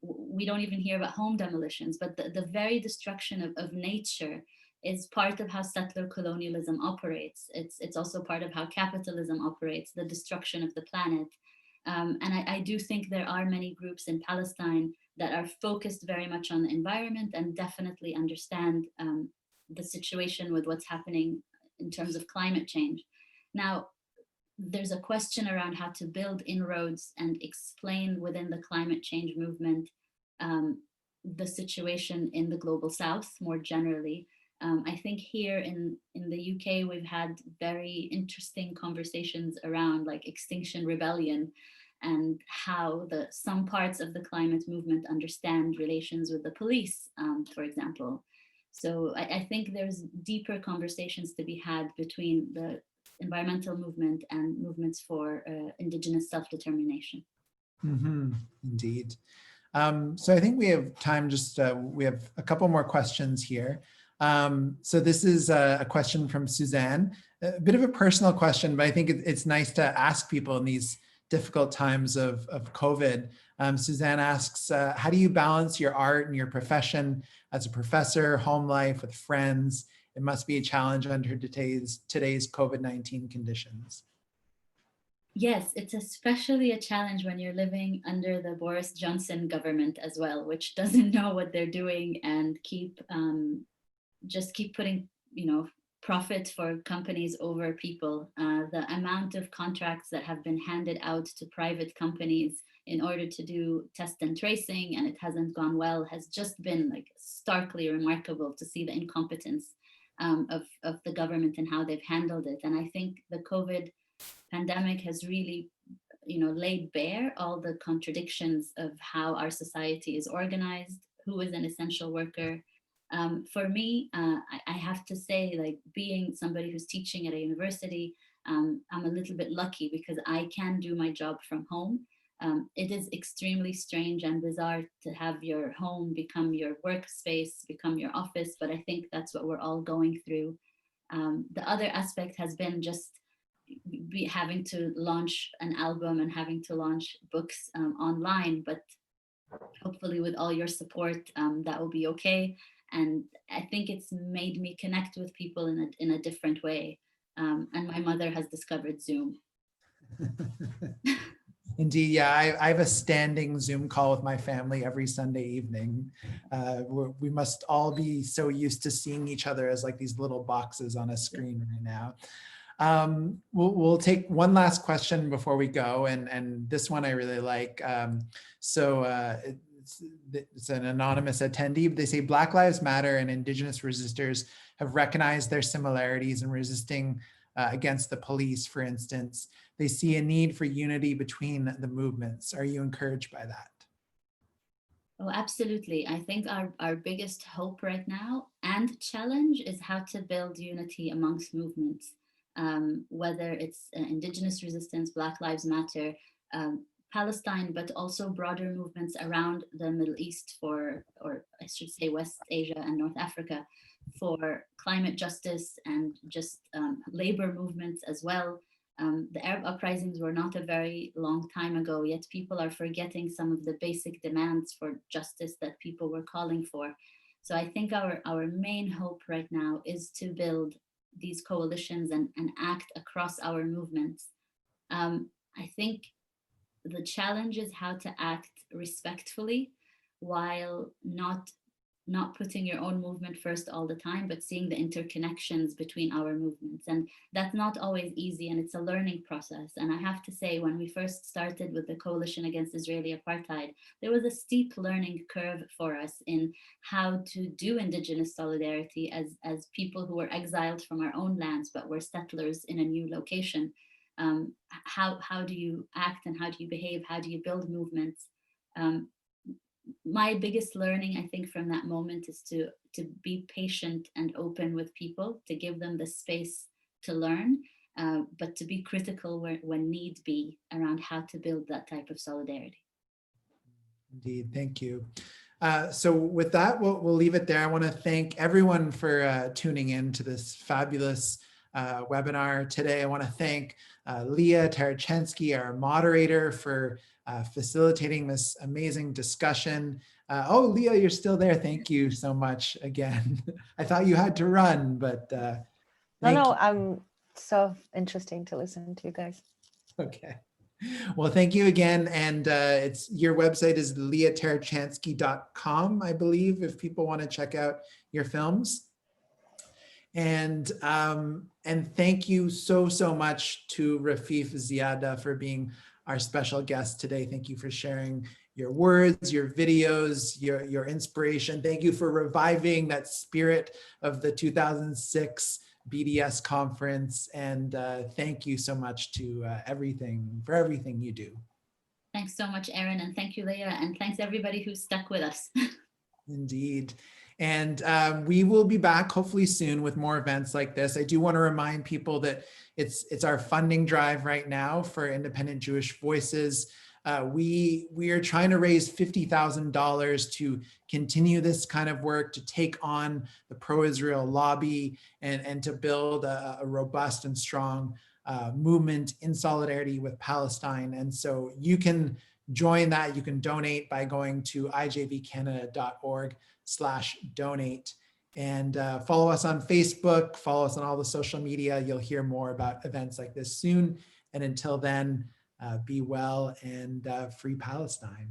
We don't even hear about home demolitions, but the very destruction of nature is part of how settler colonialism operates. It's also part of how capitalism operates, the destruction of the planet. And I do think there are many groups in Palestine that are focused very much on the environment and definitely understand the situation with what's happening in terms of climate change. Now, there's a question around how to build inroads and explain within the climate change movement the situation in the global south more generally. I think here in the UK, we've had very interesting conversations around like Extinction Rebellion and how some parts of the climate movement understand relations with the police, for example. So I think there's deeper conversations to be had between the environmental movement and movements for indigenous self-determination. Mm-hmm. Indeed. So I think we have time, we have a couple more questions here. So this is a question from Suzanne, a bit of a personal question, but I think it's nice to ask people in these difficult times of COVID. Suzanne asks, how do you balance your art and your profession as a professor, home life with friends? It must be a challenge under today's COVID-19 conditions. Yes, it's especially a challenge when you're living under the Boris Johnson government as well, which doesn't know what they're doing and just keep putting, profit for companies over people. The amount of contracts that have been handed out to private companies in order to do test and tracing, and it hasn't gone well, has just been like starkly remarkable to see the incompetence of the government and how they've handled it. And I think the COVID pandemic has really, laid bare all the contradictions of how our society is organized, who is an essential worker. For me, I have to say, like, being somebody who's teaching at a university, I'm a little bit lucky because I can do my job from home. It is extremely strange and bizarre to have your home become your workspace, become your office, but I think that's what we're all going through. The other aspect has been just having to launch an album and having to launch books online, but hopefully with all your support, that will be okay. And I think it's made me connect with people in a different way. And my mother has discovered Zoom. Indeed, yeah, I have a standing Zoom call with my family every Sunday evening. We must all be so used to seeing each other as like these little boxes on a screen right now. We'll take one last question before we go, and this one I really like. It's an anonymous attendee. They say Black Lives Matter and Indigenous resistors have recognized their similarities in resisting against the police, for instance. They see a need for unity between the movements. Are you encouraged by that? Oh, absolutely. I think our biggest hope right now and challenge is how to build unity amongst movements. whether it's indigenous resistance, Black Lives Matter, Palestine, but also broader movements around the Middle East or I should say West Asia and North Africa, for climate justice and just labor movements as well. The Arab uprisings were not a very long time ago, yet people are forgetting some of the basic demands for justice that people were calling for. So I think our main hope right now is to build these coalitions and act across our movements. I think the challenge is how to act respectfully while not putting your own movement first all the time, but seeing the interconnections between our movements. And that's not always easy, and it's a learning process. And I have to say, when we first started with the Coalition Against Israeli Apartheid, there was a steep learning curve for us in how to do indigenous solidarity as people who were exiled from our own lands, but were settlers in a new location. How do you act and how do you behave? How do you build movements? My biggest learning, I think, from that moment is to be patient and open with people, to give them the space to learn, but to be critical when need be around how to build that type of solidarity. Indeed, thank you. So with that, we'll leave it there. I want to thank everyone for tuning in to this fabulous webinar today. I want to thank Lia Tarachansky, our moderator, for facilitating this amazing discussion. Oh, Lia, you're still there. Thank you so much again. I thought you had to run, but no, I'm so interesting to listen to you guys. Okay. Well, thank you again. And your website is liatarachansky.com, I believe, if people want to check out your films. And thank you so much to Rafeef Ziadah for being our special guest today. Thank you for sharing your words, your videos, your inspiration. Thank you for reviving that spirit of the 2006 BDS conference. And thank you so much to for everything you do. Thanks so much, Erin, and thank you, Leah, and thanks everybody who stuck with us. Indeed. And we will be back hopefully soon with more events like this. I do want to remind people that it's our funding drive right now for Independent Jewish Voices. We are trying to raise $50,000 to continue this kind of work, to take on the pro-Israel lobby and to build a robust and strong movement in solidarity with Palestine. And so you can join that. You can donate by going to ijvcanada.org/donate, and follow us on Facebook, follow us on all the social media. You'll hear more about events like this soon. And until then, be well and free Palestine.